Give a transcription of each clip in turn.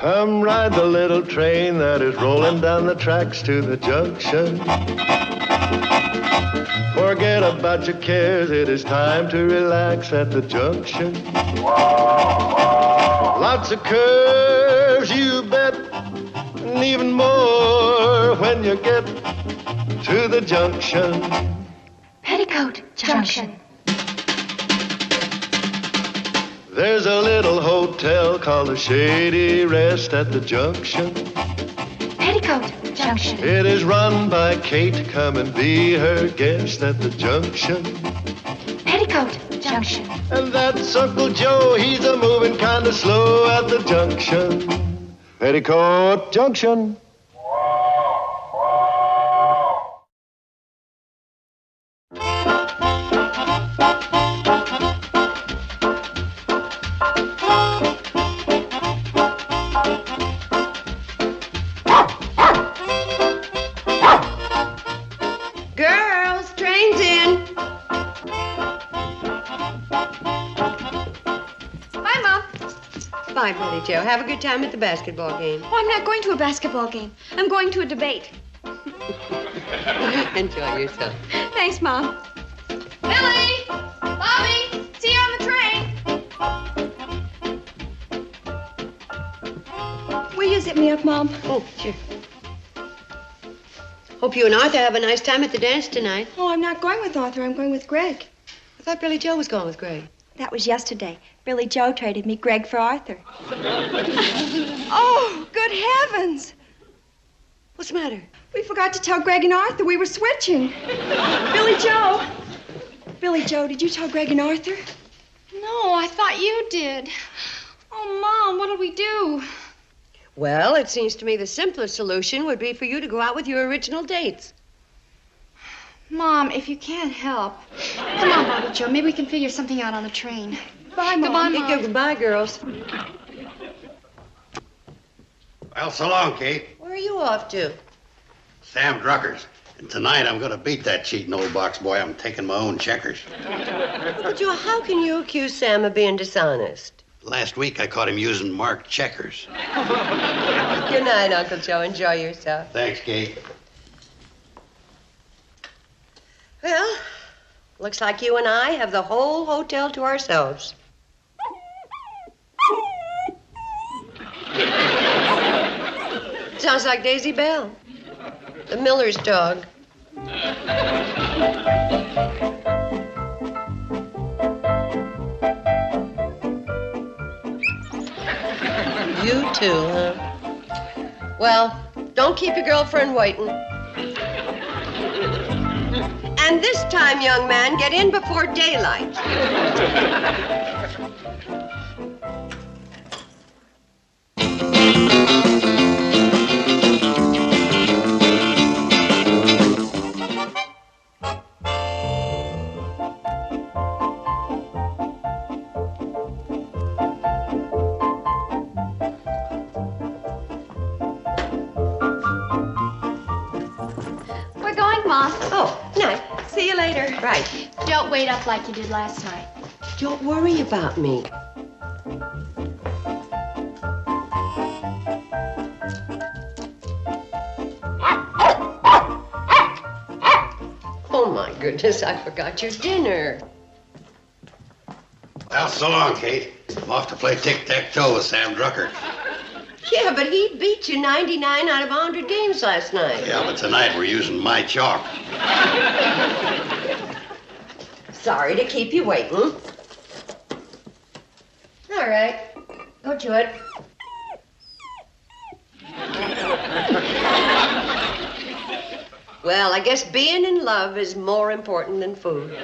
Come ride the little train that is rolling down the tracks to the junction. Forget about your cares, it is time to relax at the junction. Lots of curves, you bet, and even more when you get to the junction. Peoticoat Junction. There's a little hotel called the Shady Rest at the junction. Petticoat Junction. It is run by Kate. Come and be her guest at the junction. Petticoat Junction. And that's Uncle Joe. He's a moving kind of slow at the junction. Petticoat Junction. Girls, train's in. Bye, Mom. Bye, Billy Joe. Have a good time at the basketball game. Oh, I'm not going to a basketball game. I'm going to a debate. Enjoy yourself. Thanks, Mom. Billy! Bobby! See you on the train. Will you zip me up, Mom? Oh, sure. Hope you and Arthur have a nice time at the dance tonight. Oh, I'm not going with Arthur. I'm going with Greg. I thought Billy Joe was going with Greg. That was yesterday. Billy Joe traded me Greg for Arthur. Oh, good heavens! What's the matter? We forgot to tell Greg and Arthur we were switching. Billy Joe! Billy Joe, did you tell Greg and Arthur? No, I thought you did. Oh, Mom, what'll we do? Well, it seems to me the simplest solution would be for you to go out with your original dates. Mom, if you can't help. Come on, Bobby Joe. Maybe we can figure something out on the train. Bye, Mom. Goodbye, Mom. Goodbye, girls. Well, so long, Kate. Where are you off to? Sam Drucker's. And tonight I'm going to beat that cheating old box boy. I'm taking my own checkers. Uncle Joe, how can you accuse Sam of being dishonest? Last week I caught him using marked checkers. Good night, Uncle Joe. Enjoy yourself. Thanks, Kate. Well, looks like you and I have the whole hotel to ourselves. Sounds like Daisy Bell, the miller's dog. You too, huh? Well, don't keep your girlfriend waiting. And this time, young man, get in before daylight. We're going, Mom. Oh, night. See you later. Right. Don't wait up like you did last night. Don't worry about me. Oh, my goodness, I forgot your dinner. Well, so long, Kate. I'm off to play tic-tac-toe with Sam Drucker. Yeah, but he beat you 99 out of 100 games last night. Yeah, but tonight we're using my chalk. Sorry to keep you waiting. All right, go to it. Well, I guess being in love is more important than food.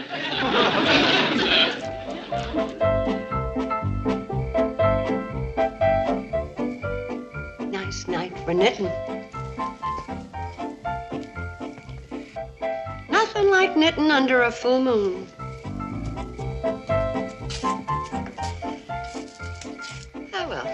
Nice night for knitting. Nothing like knitting under a full moon. Oh, well.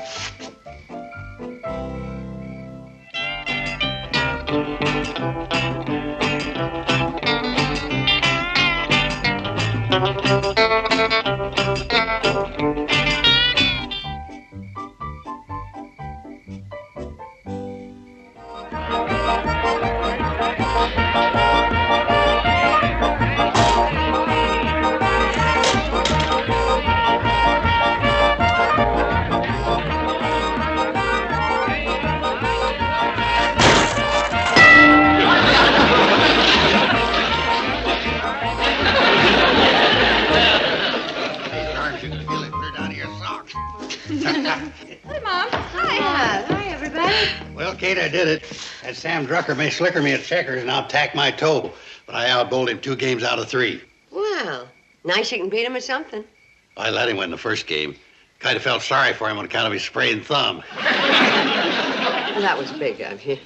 Hi, Mom. Hi, everybody. Well, Kate, I did it. That Sam Drucker may slicker me at checkers and I'll tack my toe. But I outbowled him 2 games out of 3. Well, nice you can beat him at something. I let him win the first game. Kind of felt sorry for him on account of his sprained thumb. Well, that was big of you.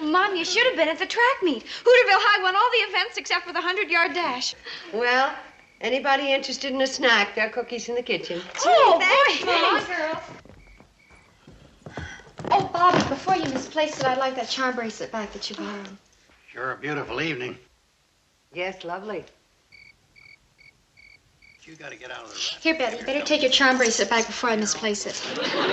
Mom, you should have been at the track meet. Hooterville High won all the events except for the 100-yard dash. Well, anybody interested in a snack, there are cookies in the kitchen. Oh, boy, Mom. Girls. Oh, Bobby, before you misplace it, I'd like that charm bracelet back that you borrowed. Sure a beautiful evening. Yes, lovely. You got to get out of the rut. Here, Betty, better take your charm bracelet back before I misplace it.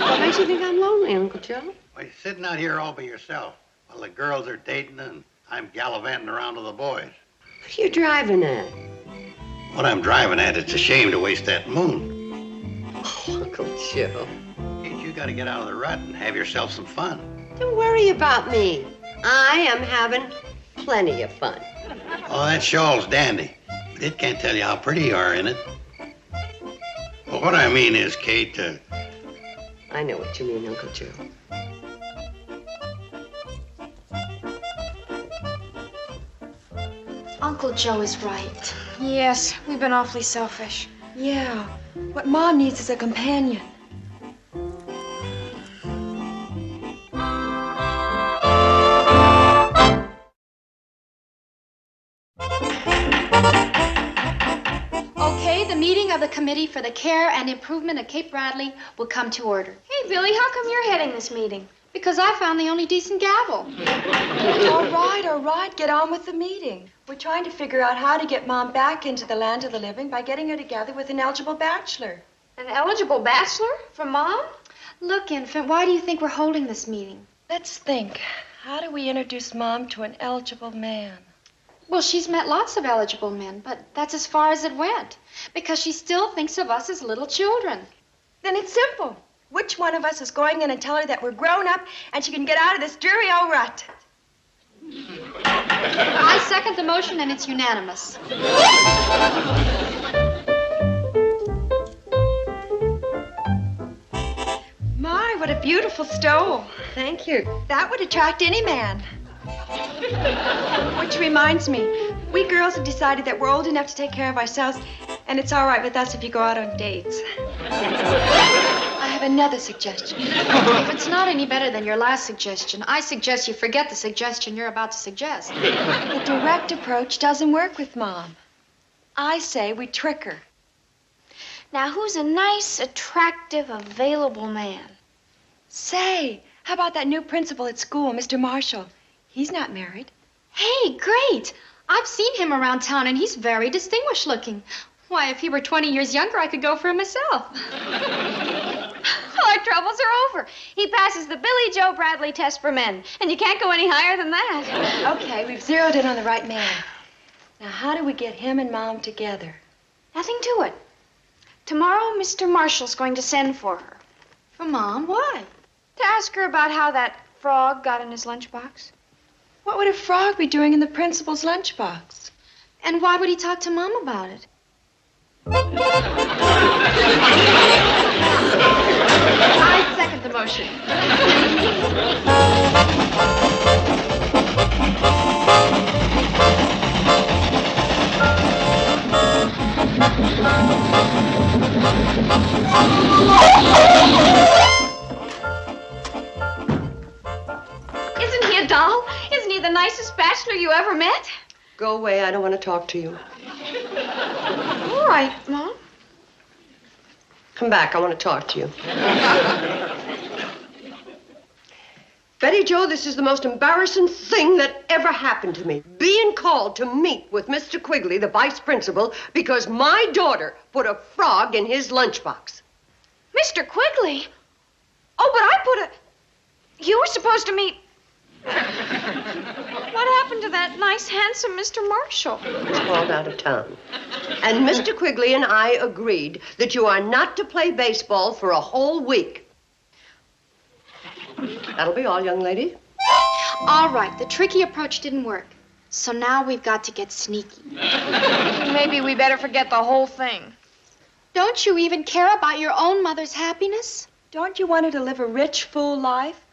What makes you think I'm lonely, Uncle Joe? Why, you're sitting out here all by yourself while the girls are dating and I'm gallivanting around with the boys. What are you driving at? What I'm driving at, it's a shame to waste that moon. Oh, Uncle Joe. Kate, you got to get out of the rut and have yourself some fun. Don't worry about me. I am having plenty of fun. Oh, that shawl's dandy. But it can't tell you how pretty you are in it. Well, what I mean is, Kate, I know what you mean, Uncle Joe. Uncle Joe is right. Yes, we've been awfully selfish. Yeah. What Mom needs is a companion. Okay, the meeting of the Committee for the Care and Improvement of Cape Bradley will come to order. Hey, Billy, how come you're heading this meeting? Because I found the only decent gavel. All right. Get on with the meeting. We're trying to figure out how to get Mom back into the land of the living by getting her together with an eligible bachelor. An eligible bachelor for Mom? Look, Infant, why do you think we're holding this meeting? Let's think. How do we introduce Mom to an eligible man? Well, she's met lots of eligible men, but that's as far as it went. Because she still thinks of us as little children. Then it's simple. Which one of us is going in and tell her that we're grown up and she can get out of this dreary old rut? I second the motion, and it's unanimous. My, what a beautiful stove. Thank you. That would attract any man. Which reminds me, we girls have decided that we're old enough to take care of ourselves, and it's all right with us if you go out on dates. I have another suggestion. If it's not any better than your last suggestion, I suggest you forget the suggestion you're about to suggest. The direct approach doesn't work with Mom. I say we trick her. Now, who's a nice, attractive, available man? Say, how about that new principal at school, Mr. Marshall? He's not married. Hey, great! I've seen him around town, and he's very distinguished looking. Why, if he were 20 years younger, I could go for him myself. Our troubles are over. He passes the Billy Joe Bradley test for men, and you can't go any higher than that. Okay, we've zeroed in on the right man. Now, how do we get him and Mom together? Nothing to it. Tomorrow, Mr. Marshall's going to send for her. For Mom? Why? To ask her about how that frog got in his lunchbox. What would a frog be doing in the principal's lunchbox? And why would he talk to Mom about it? I second the motion. Isn't he a doll? Isn't he the nicest bachelor you ever met? Go away. I don't want to talk to you. All right, Mom. Come back. I want to talk to you. Betty Jo, this is the most embarrassing thing that ever happened to me. Being called to meet with Mr. Quigley, the vice principal, because my daughter put a frog in his lunchbox. Mr. Quigley? Oh, but I put a... You were supposed to meet... What happened to that nice, handsome Mr. Marshall? He's called out of town. And Mr. Quigley and I agreed that you are not to play baseball for a whole week. That'll be all, young lady. All right, the tricky approach didn't work. So now we've got to get sneaky. Maybe we better forget the whole thing. Don't you even care about your own mother's happiness? Don't you want her to live a rich, full life?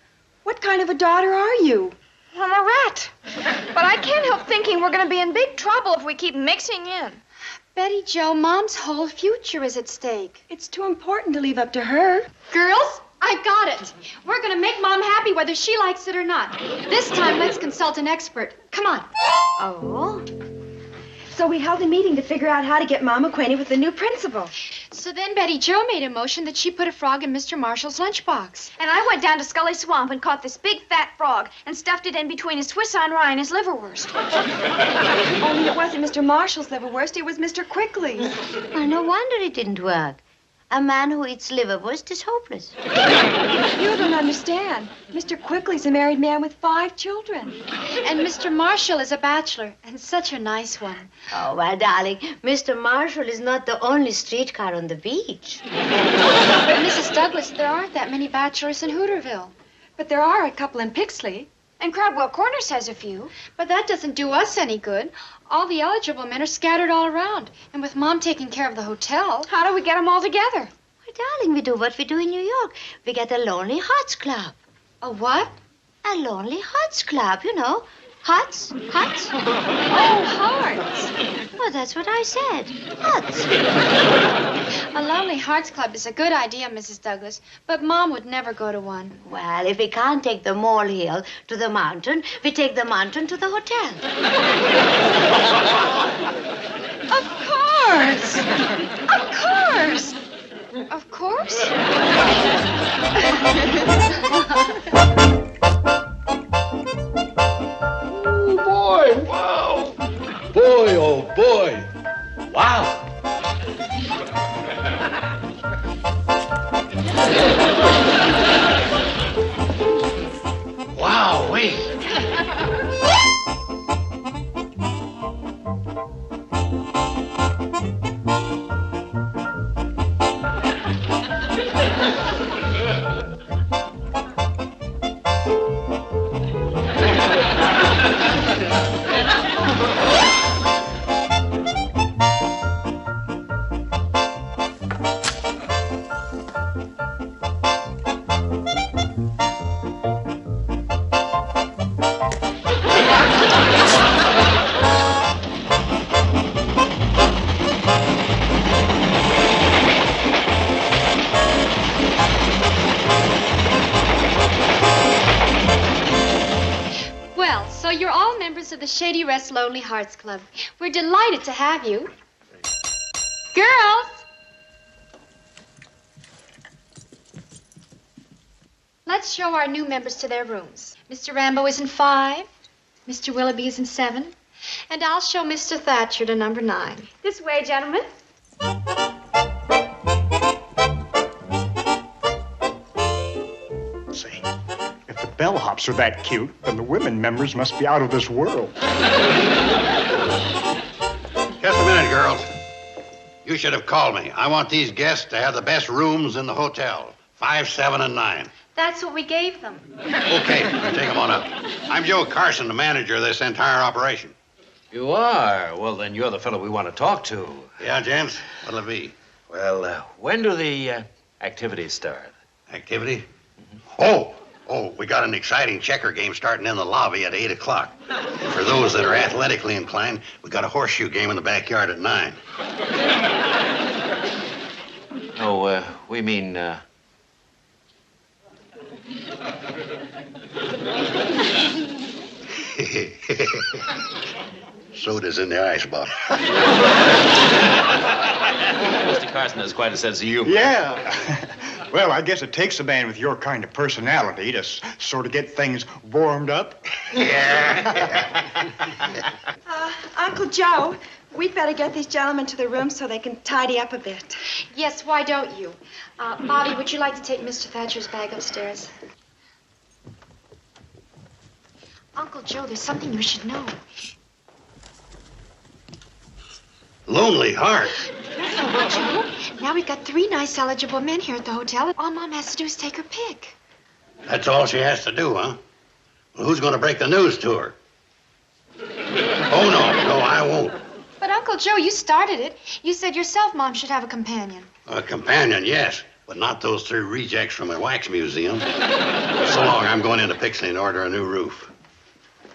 What kind of a daughter are you? I'm a rat. But I can't help thinking we're going to be in big trouble if we keep mixing in. Betty Jo, Mom's whole future is at stake. It's too important to leave up to her. Girls, I've got it. We're going to make Mom happy whether she likes it or not. This time, let's consult an expert. Come on. Oh? So we held a meeting to figure out how to get Mom acquainted with the new principal. So then Betty Jo made a motion that she put a frog in Mr. Marshall's lunchbox. And I went down to Scully Swamp and caught this big fat frog and stuffed it in between his Swiss on rye and his liverwurst. Only it wasn't Mr. Marshall's liverwurst, it was Mr. Quigley's. Well, no wonder it didn't work. A man who eats liverwurst is hopeless. You don't understand. Mr. Quigley's a married man with 5 children. And Mr. Marshall is a bachelor, and such a nice one. Oh, well, darling, Mr. Marshall is not the only streetcar on the beach. But, Mrs. Douglas, there aren't that many bachelors in Hooterville. But there are a couple in Pixley. And Crabwell Corners has a few. But that doesn't do us any good. All the eligible men are scattered all around. And with Mom taking care of the hotel... How do we get them all together? Well, darling, we do what we do in New York. We get a Lonely Hearts Club. A what? A Lonely Hearts Club, you know. Hearts? Hearts? Oh, hearts. Well, that's what I said. Hearts. A Lonely Hearts Club is a good idea, Mrs. Douglas. But Mom would never go to one. Well, if we can't take the molehill to the mountain, we take the mountain to the hotel. Of course. Of course. Of course. Oh, boy, wow. Boy, oh, boy. Wow. Wow, wait. Well, so you're all members of the Shady Rest Lonely Hearts Club. We're delighted to have you. Girls! Let's show our new members to their rooms. Mr. Rambo is in 5, Mr. Willoughby is in 7, and I'll show Mr. Thatcher to number 9. This way, gentlemen. Say, if the bellhops are that cute, then the women members must be out of this world. Just a minute, girls. You should have called me. I want these guests to have the best rooms in the hotel. 5, 7, and 9. That's what we gave them. Okay, take them on up. I'm Joe Carson, the manager of this entire operation. You are? Well, then you're the fellow we want to talk to. Yeah, gents? What'll it be? Well, when do the activities start? Activity? Oh, we got an exciting checker game starting in the lobby at 8 o'clock. For those that are athletically inclined, we got a horseshoe game in the backyard at 9. Oh, we mean, Soda's in the ice bottle. Mr. Carson has quite a sense of humor. Yeah. Well, I guess it takes a man with your kind of personality to sort of get things warmed up. Uncle Joe, we'd better get these gentlemen to their rooms so they can tidy up a bit. Yes, why don't you? Bobby, would you like to take Mr. Thatcher's bag upstairs? Uncle Joe, there's something you should know. Lonely Heart. Yes, Uncle Joe. Now we've got 3 nice eligible men here at the hotel, and all Mom has to do is take her pick. That's all she has to do, huh? Well, who's going to break the news to her? Oh, no, I won't. But, Uncle Joe, you started it. You said yourself Mom should have a companion. A companion, yes. but not those 3 rejects from the wax museum. So long, I'm going into Pixley and order a new roof.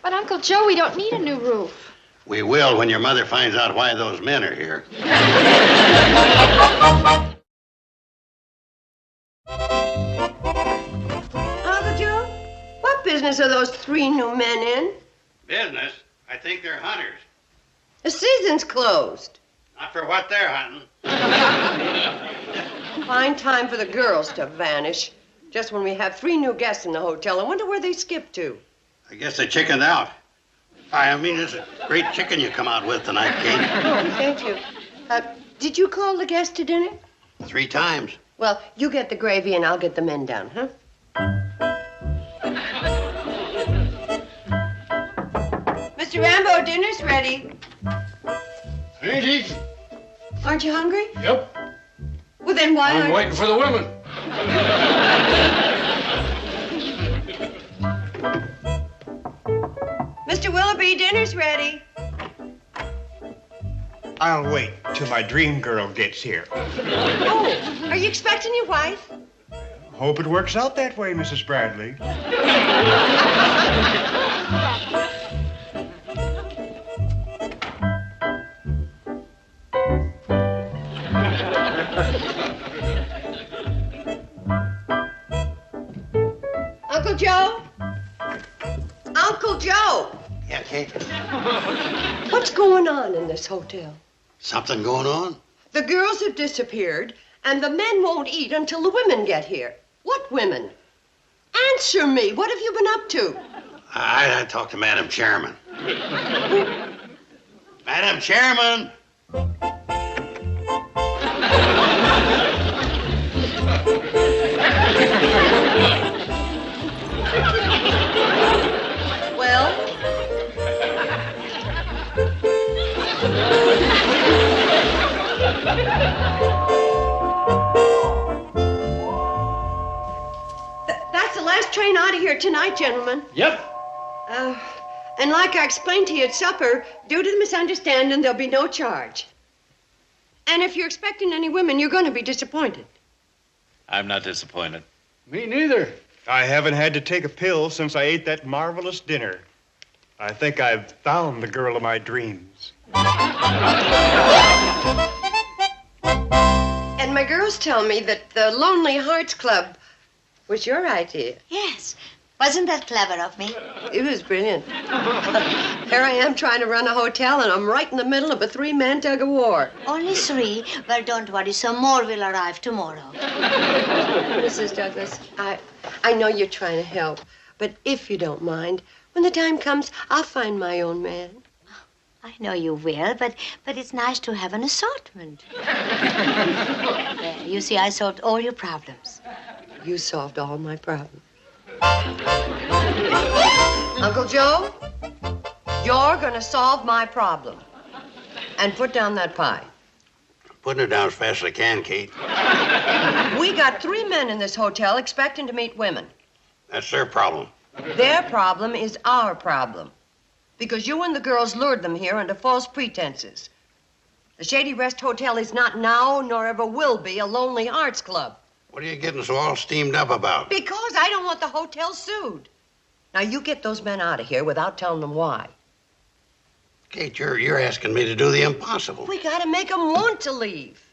But, Uncle Joe, we don't need a new roof. We will when your mother finds out why those men are here. Uncle Joe, what business are those 3 new men in? Business? I think they're hunters. The season's closed. Not for what they're hunting. Fine time for the girls to vanish. Just when we have 3 new guests in the hotel. I wonder where they skipped to. I guess they chickened out. I mean, it's a great chicken you come out with tonight, Kate. Oh, thank you. Did you call the guests to dinner? 3 times. Well, you get the gravy and I'll get the men down, huh? Mr. Rambo, dinner's ready. Ain't eating. Aren't you hungry? Yep. Well, then why I'm waiting for the women. Mr. Willoughby, dinner's ready. I'll wait till my dream girl gets here. Oh, are you expecting your wife? Hope it works out that way, Mrs. Bradley. Uncle Joe? Uncle Joe! Yeah, Kate? What's going on in this hotel? Something going on? The girls have disappeared, and the men won't eat until the women get here. What women? Answer me. What have you been up to? I talked to Madam Chairman. Madam Chairman! Well? That's the last train out of here tonight, gentlemen. Yep. And like I explained to you at supper, due to the misunderstanding, there'll be no charge. And if you're expecting any women, you're going to be disappointed. I'm not disappointed. Me neither. I haven't had to take a pill since I ate that marvelous dinner. I think I've found the girl of my dreams. And my girls tell me that the Lonely Hearts Club was your idea. Yes. Wasn't that clever of me? It was brilliant. Here I am trying to run a hotel, and I'm right in the middle of a 3-man tug-of-war. Only 3? Well, don't worry. Some more will arrive tomorrow. Mrs. Douglas, I know you're trying to help, but if you don't mind, when the time comes, I'll find my own man. I know you will, but it's nice to have an assortment. There, you see, I solved all your problems. You solved all my problems. Uncle Joe, you're going to solve my problem. And put down that pie. Putting her down as fast as I can, Kate. We got 3 men in this hotel expecting to meet women. That's their problem. Their problem is our problem. Because you and the girls lured them here under false pretenses. The Shady Rest Hotel is not now, nor ever will be, a Lonely Hearts Club. What are you getting so all steamed up about? Because I don't want the hotel sued. Now, you get those men out of here without telling them why. Kate, you're asking me to do the impossible. We gotta make them want to leave.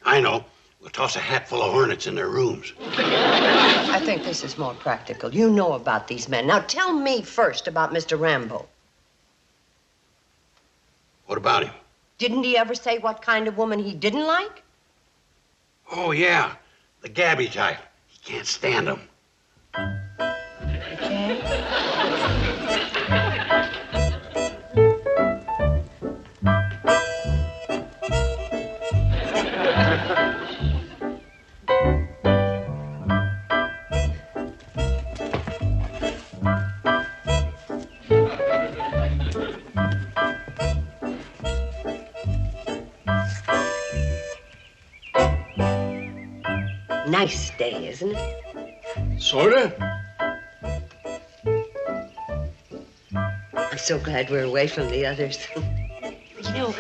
I know. We'll toss a hatful of hornets in their rooms. I think this is more practical. You know about these men. Now, tell me first about Mr. Rambo. What about him? Didn't he ever say what kind of woman he didn't like? Oh, yeah. The Gabby type. He can't stand them. Okay. Nice day, isn't it? Sorta. I'm so glad we're away from the others. You know,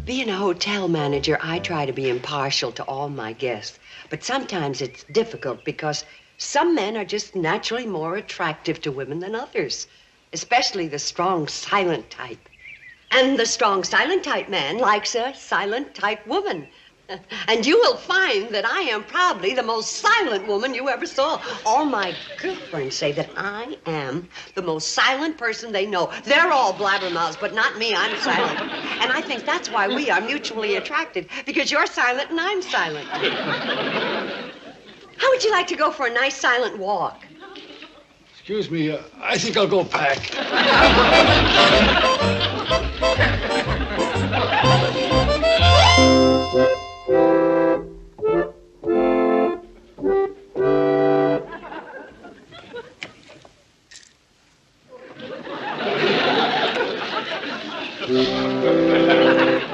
Being a hotel manager, I try to be impartial to all my guests. But sometimes it's difficult because some men are just naturally more attractive to women than others, especially the strong, silent type. And the strong, silent type man likes a silent type woman. And you will find that I am probably the most silent woman you ever saw. All my girlfriends say that I am the most silent person they know. They're all blabbermouths, but not me. I'm silent. And I think that's why we are mutually attracted, because you're silent and I'm silent. How would you like to go for a nice silent walk? Excuse me, I think I'll go pack.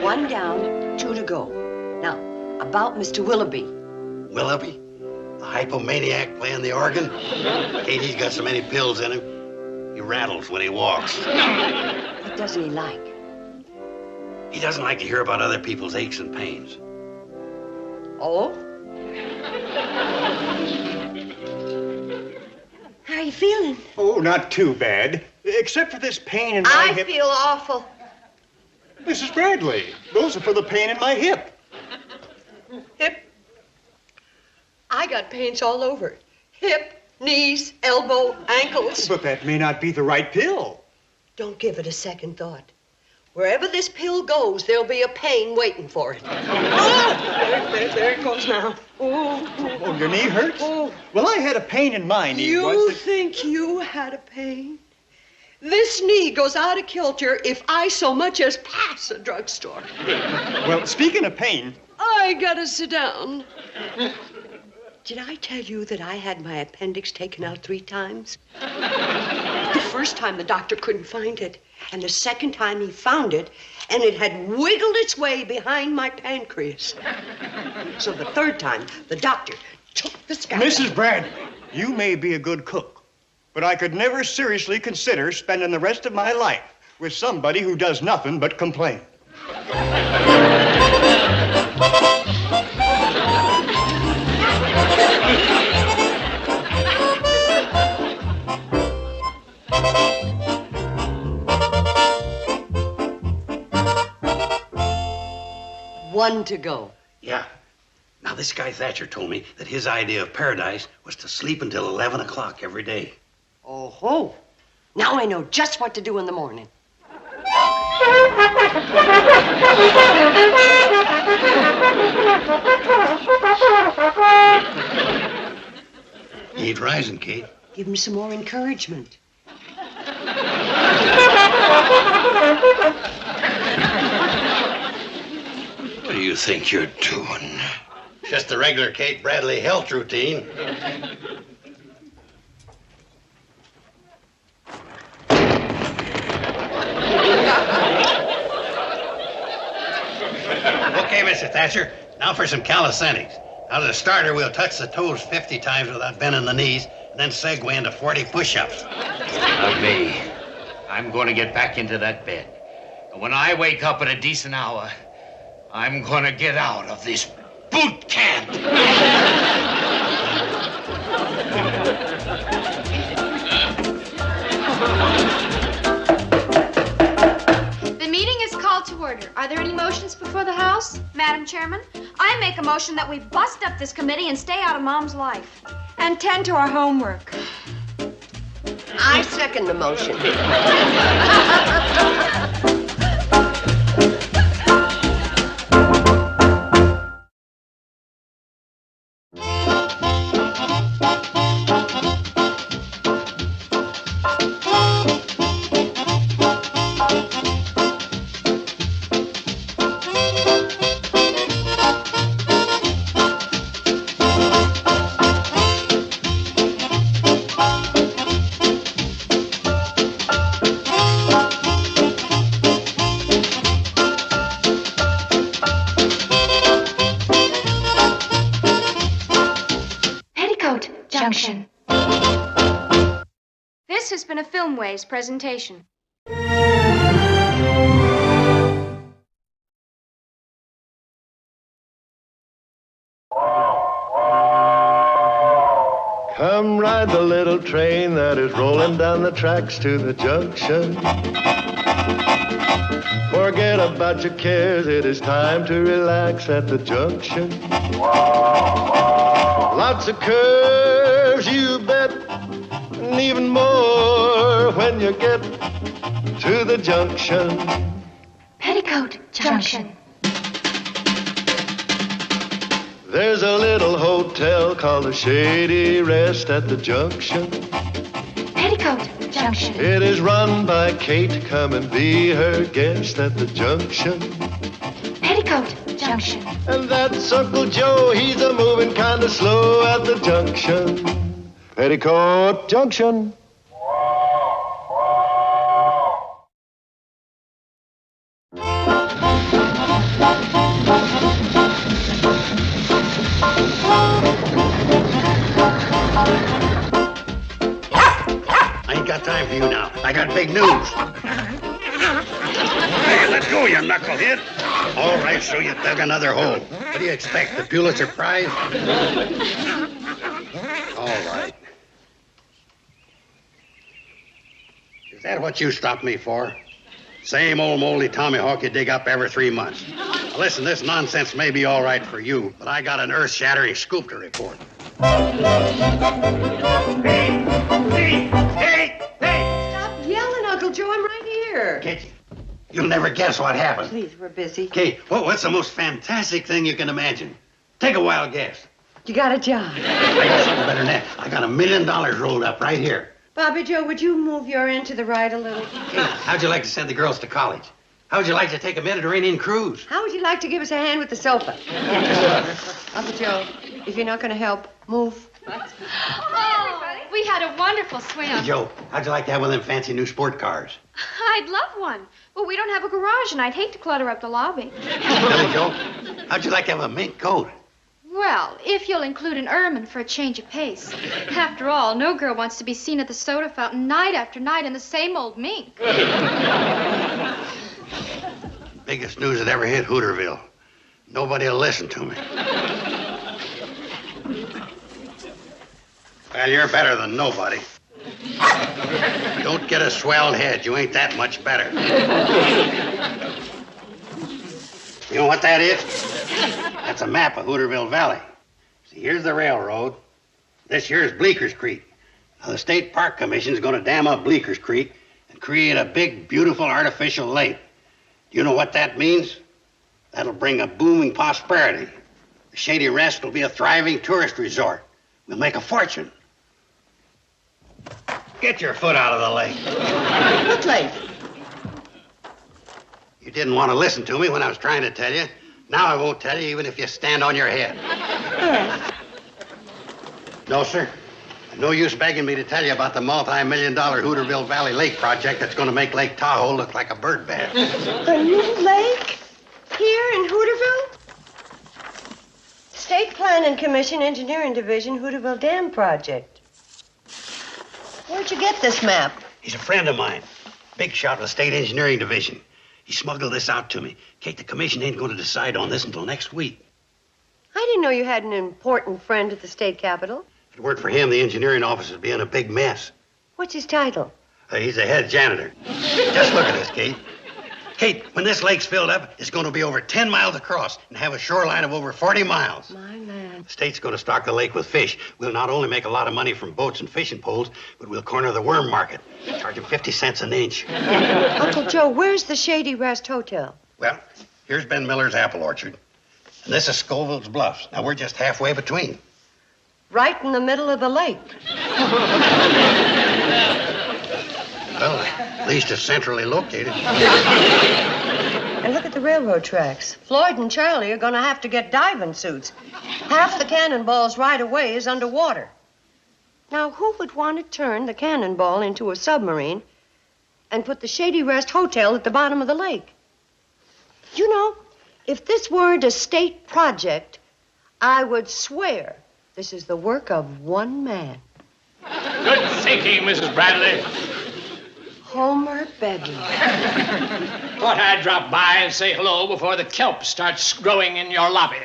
One down, two to go. Now, about Mr. Willoughby. Willoughby? The hypomaniac playing the organ? Katie's got so many pills in him, he rattles when he walks. What doesn't he like? He doesn't like to hear about other people's aches and pains. Oh? How are you feeling? Oh, not too bad. Except for this pain in my hip. I feel awful. Mrs. Bradley, those are for the pain in my hip. Hip. I got pains all over. Hip, knees, elbow, ankles. But that may not be the right pill. Don't give it a second thought. Wherever this pill goes, there'll be a pain waiting for it. Oh, there it goes now. Oh, your knee hurts? Oh. Well, I had a pain in my knee You once. think you had a pain? This knee goes out of kilter if I so much as pass a drugstore. Well, speaking of pain... I gotta sit down. Did I tell you that I had my appendix taken out 3 times? The first time the doctor couldn't find it, and the second time he found it, and it had wiggled its way behind my pancreas. So the third time, the doctor took the scalpel. Mrs. Bradley, you may be a good cook, but I could never seriously consider spending the rest of my life with somebody who does nothing but complain. One to go. Yeah. Now, this guy Thatcher told me that his idea of paradise was to sleep until 11 o'clock every day. Oh ho! Now I know just what to do in the morning. He ain't rising, Kate. Give him some more encouragement. What do you think you're doing? Just the regular Kate Bradley health routine. Okay, Mr. Thatcher, now for some calisthenics. Now, as a starter, we'll touch the toes 50 times without bending the knees, and then segue into 40 push-ups. Not me. I'm going to get back into that bed. And when I wake up at a decent hour, I'm going to get out of this boot camp. The meeting is called to order. Are there any motions before the House? Madam Chairman, I make a motion that we bust up this committee and stay out of Mom's life. And tend to our homework. I second the motion. Peoticoat Junction. This has been a Filmways presentation. Come ride the little train that is rolling down the tracks to the junction. Forget about your cares, it is time to relax at the junction. Lots of curves, you bet, and even more when you get to the junction. Peoticoat Junction. There's a little hotel called the Shady Rest at the junction. Peoticoat Junction. It is run by Kate. Come and be her guest at the junction. Peoticoat Junction. And that's Uncle Joe. He's a moving kind of slow at the junction. Peoticoat Junction. Time for you now. I got big news. Hey, let go, you knucklehead. All right, so you dug another hole. What do you expect, the Pulitzer Prize? All right. Is that what you stopped me for? Same old moldy tomahawk you dig up every 3 months. Now, listen, this nonsense may be all right for you, but I got an earth-shattering scoop to report. Hey! Stop yelling, Uncle Joe. I'm right here. Kate, you'll never guess what happened. Please, we're busy. Kate, what's the most fantastic thing you can imagine? Take a wild guess. You got a job. I got something better than that. I got $1 million rolled up right here. Bobby Joe, would you move your end to the right a little? Kate, how'd you like to send the girls to college? How would you like to take a Mediterranean cruise? How would you like to give us a hand with the sofa? Uncle Joe, if you're not going to help, move. Oh, we had a wonderful swim. Hey, Joe, how'd you like to have one of them fancy new sport cars? I'd love one. But we don't have a garage, and I'd hate to clutter up the lobby. Billy Joe, how'd you like to have a mink coat? Well, if you'll include an ermine for a change of pace. After all, no girl wants to be seen at the soda fountain night after night in the same old mink. Biggest news that ever hit Hooterville. Nobody'll listen to me. Well, you're better than nobody. Don't get a swelled head. You ain't that much better. You know what that is? That's a map of Hooterville Valley. See, here's the railroad. This here's Bleeker's Creek. Now, the State Park Commission's going to dam up Bleeker's Creek and create a big, beautiful artificial lake. Do you know what that means? That'll bring a booming prosperity. The Shady Rest will be a thriving tourist resort. We'll make a fortune. Get your foot out of the lake. What lake? You didn't want to listen to me when I was trying to tell you. Now I won't tell you even if you stand on your head. No, sir. No use begging me to tell you about the multi-million-dollar Hooterville Valley Lake project that's going to make Lake Tahoe look like a bird bath. A new lake? Here in Hooterville? State Planning Commission, Engineering Division, Hooterville Dam Project. Where'd you get this map? He's a friend of mine. Big shot of the State Engineering Division. He smuggled this out to me. Kate, the commission ain't going to decide on this until next week. I didn't know you had an important friend at the state capitol. If it weren't for him, the engineering office would be in a big mess. What's his title? He's the head janitor. Just look at this, Kate. Kate, when this lake's filled up, it's going to be over 10 miles across and have a shoreline of over 40 miles. My man. The state's going to stock the lake with fish. We'll not only make a lot of money from boats and fishing poles, but we'll corner the worm market, charging 50 cents an inch. Uncle Joe, where's the Shady Rest Hotel? Well, here's Ben Miller's apple orchard, and this is Scoville's Bluffs. Now, we're just halfway between. Right in the middle of the lake. Well, at least it's centrally located. And look at the railroad tracks. Floyd and Charlie are going to have to get diving suits. Half the cannonballs right away is underwater. Now, who would want to turn the cannonball into a submarine and put the Shady Rest Hotel at the bottom of the lake? You know, if this weren't a state project, I would swear this is the work of one man. Good thinking, Mrs. Bradley. Homer Begley. Thought I'd drop by and say hello before the kelp starts growing in your lobby.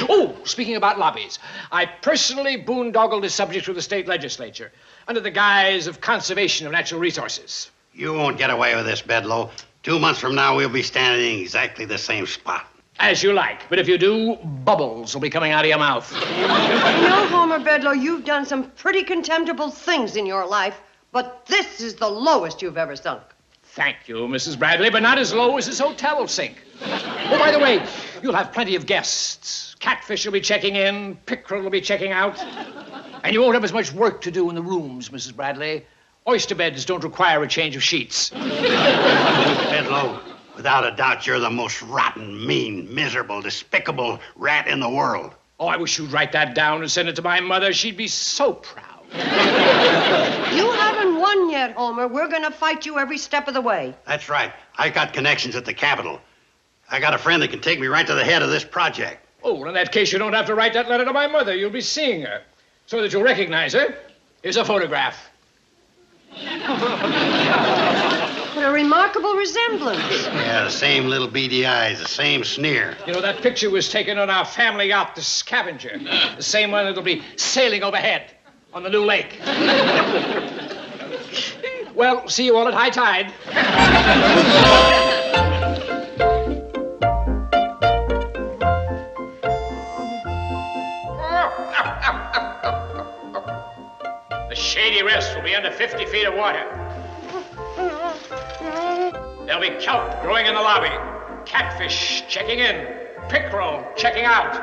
Oh, speaking about lobbies, I personally boondoggled this subject with the state legislature under the guise of conservation of natural resources. You won't get away with this, Bedloe. 2 months from now, we'll be standing in exactly the same spot. As you like, but if you do, bubbles will be coming out of your mouth. You know, Homer Bedloe, you've done some pretty contemptible things in your life, but this is the lowest you've ever sunk. Thank you, Mrs. Bradley, but not as low as this hotel will sink. Oh, by the way, you'll have plenty of guests. Catfish will be checking in, pickerel will be checking out. And you won't have as much work to do in the rooms, Mrs. Bradley. Oyster beds don't require a change of sheets. Bedloe, without a doubt, you're the most rotten, mean, miserable, despicable rat in the world. Oh, I wish you'd write that down and send it to my mother. She'd be so proud. You haven't won yet, Homer. We're going to fight you every step of the way. That's right. I got connections at the Capitol. I got a friend that can take me right to the head of this project. Oh, well, in that case, you don't have to write that letter to my mother. You'll be seeing her. So that you'll recognize her. Here's a photograph. What a remarkable resemblance. Yeah, the same little beady eyes, the same sneer. You know, that picture was taken on our family yacht, the Scavenger. The same one that'll be sailing overhead on the new lake. Well, see you all at high tide. The Shady Rest will be under 50 feet of water. There'll be kelp growing in the lobby, catfish checking in, pickerel checking out.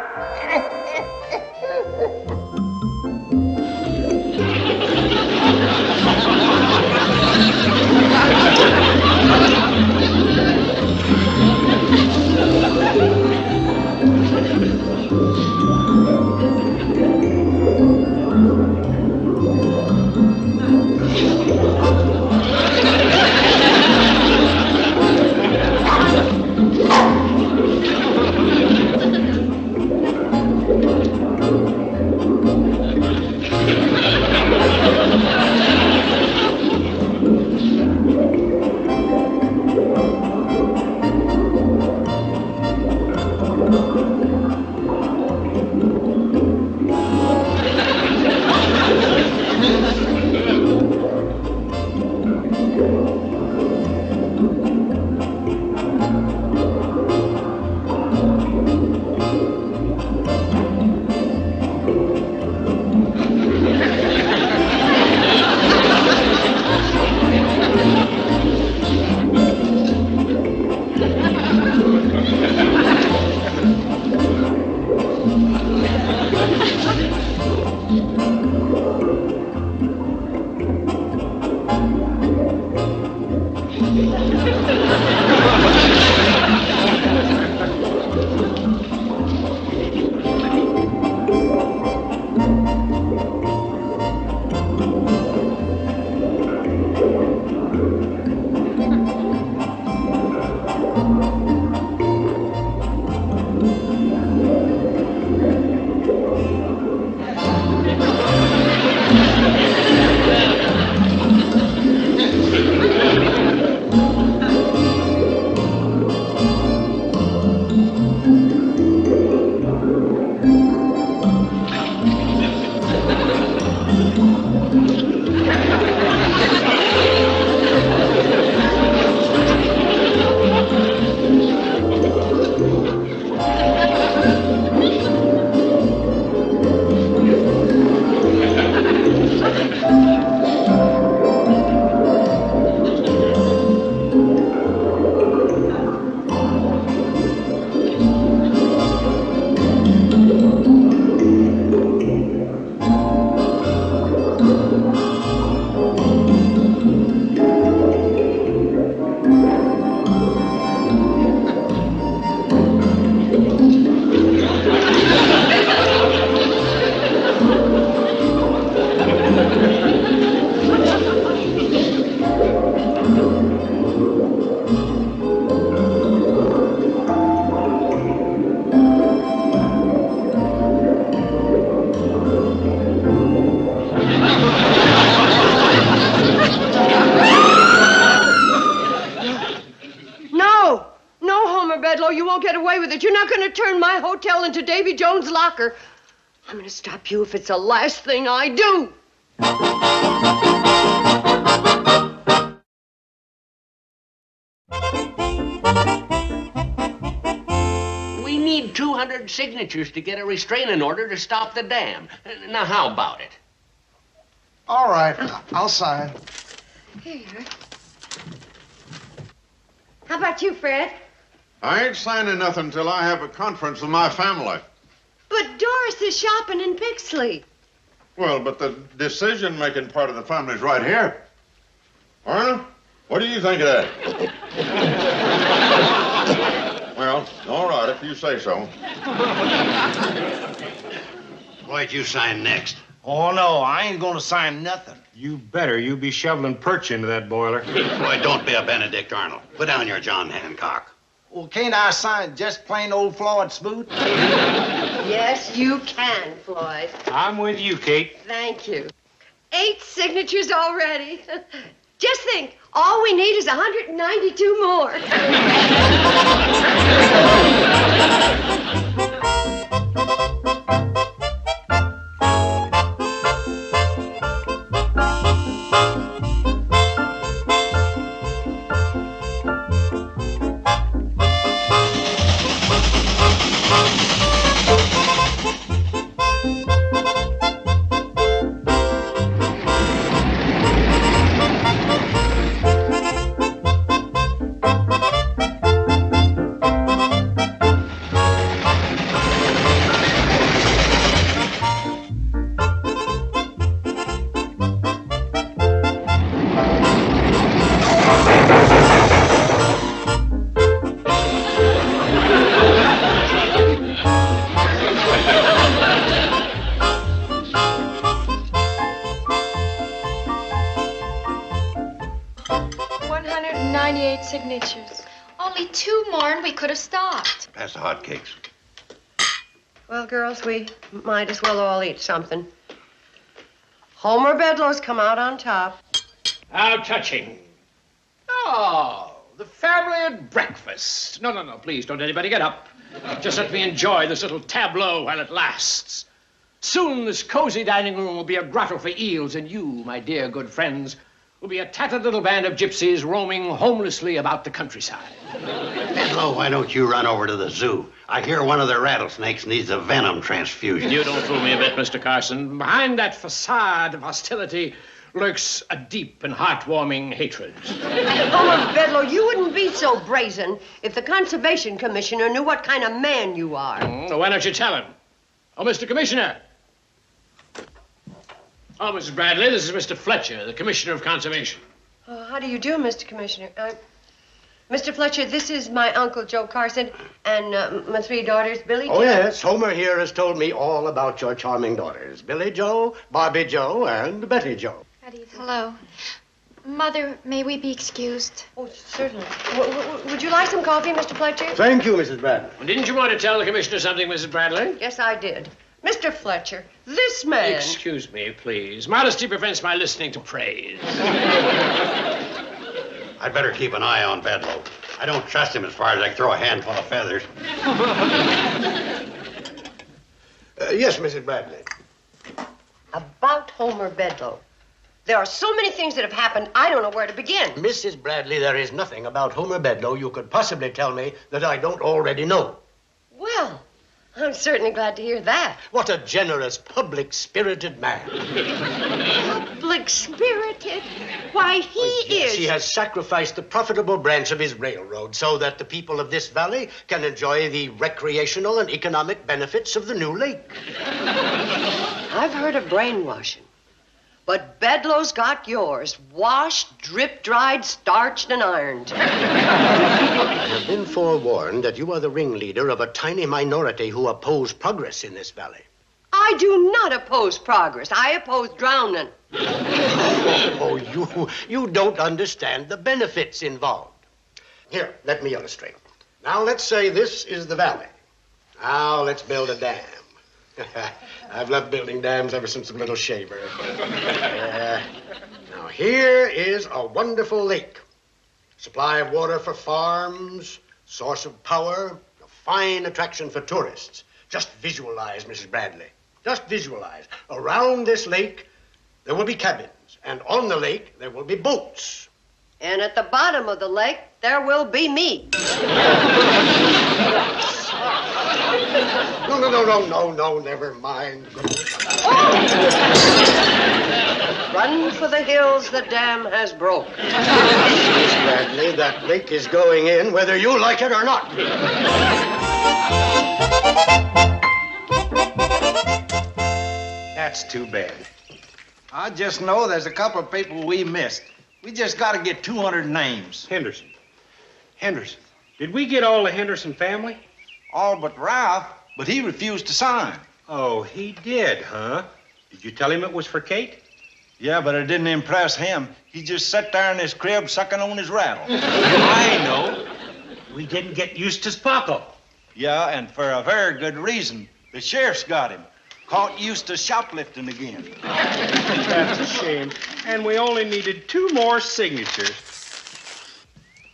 my hotel into Davy Jones' locker. I'm going to stop you if it's the last thing I do. We need 200 signatures to get a restraining order to stop the dam. Now, how about it? All right, I'll sign. Here you are. How about you, Fred? I ain't signing nothing till I have a conference with my family. But Doris is shopping in Pixley. Well, but the decision-making part of the family's right here. Arnold, what do you think of that? Well, all right, if you say so. Why'd you sign next? Oh, no, I ain't gonna sign nothing. You better. You be shoveling perch into that boiler. Boy, don't be a Benedict Arnold. Put down your John Hancock. Well, can't I sign just plain old Floyd Smoot? Yes, you can, Floyd. I'm with you, Kate. Thank you. 8 signatures already. Just think, all we need is 192 more. 198 signatures. Only 2 more and we could have stopped. Pass the hotcakes. Well, girls, we might as well all eat something. Homer Bedloe's come out on top. How touching. Oh, the family at breakfast. No, please don't anybody get up. Just let me enjoy this little tableau while it lasts. Soon this cozy dining room will be a grotto for eels, and you, my dear good friends, will be a tattered little band of gypsies roaming homelessly about the countryside. Bedloe, why don't you run over to the zoo? I hear one of the rattlesnakes needs a venom transfusion. You don't fool me a bit, Mr. Carson. Behind that facade of hostility lurks a deep and heartwarming hatred. Homer Bedloe, you wouldn't be so brazen if the Conservation Commissioner knew what kind of man you are. Why don't you tell him? Oh, Mr. Commissioner. Oh, Mrs. Bradley, this is Mr. Fletcher, the Commissioner of Conservation. How do you do, Mr. Commissioner? Mr. Fletcher, this is my Uncle Joe Carson and my 3 daughters, Billy Oh, Jo. yes. Homer here has told me all about your charming daughters. Billy Jo, Barbie Jo, and Betty Jo. Hello. Mother, may we be excused? Oh, certainly. Would you like some coffee, Mr. Fletcher? Thank you, Mrs. Bradley. Didn't you want to tell the Commissioner something, Mrs. Bradley? Yes, I did. Mr. Fletcher, this man... Excuse me, please. Modesty prevents my listening to praise. I'd better keep an eye on Bedloe. I don't trust him as far as I can throw a handful of feathers. Yes, Mrs. Bradley. About Homer Bedloe. There are so many things that have happened, I don't know where to begin. Mrs. Bradley, there is nothing about Homer Bedloe you could possibly tell me that I don't already know. Well, I'm certainly glad to hear that. What a generous, public-spirited man. Public-spirited? Why, he Yes, is... he has sacrificed the profitable branch of his railroad so that the people of this valley can enjoy the recreational and economic benefits of the new lake. I've heard of brainwashing. But Bedloe's got yours. Washed, drip-dried, starched, and ironed. I have been forewarned that you are the ringleader of a tiny minority who oppose progress in this valley. I do not oppose progress. I oppose drowning. You don't understand the benefits involved. Here, let me illustrate. Now, let's say this is the valley. Now, let's build a dam. I've loved building dams ever since a little shaver. Now, here is a wonderful lake. Supply of water for farms, source of power, a fine attraction for tourists. Just visualize, Mrs. Bradley. Just visualize. Around this lake, there will be cabins. And on the lake, there will be boats. And at the bottom of the lake, there will be me. No, never mind. Run for the hills the dam has broke. Miss Bradley, that lake is going in whether you like it or not. That's too bad. I just know there's a couple of people we missed. We just got to get 200 names. Henderson. Did we get all the Henderson family? All but Ralph, but he refused to sign. Oh, he did, huh? Did you tell him it was for Kate? Yeah, but it didn't impress him. He just sat there in his crib sucking on his rattle. I know. We didn't get Eustace Pockle. Yeah, and for a very good reason. The sheriff's got him. Caught Eustace shoplifting again. That's a shame. And we only needed 2 more signatures.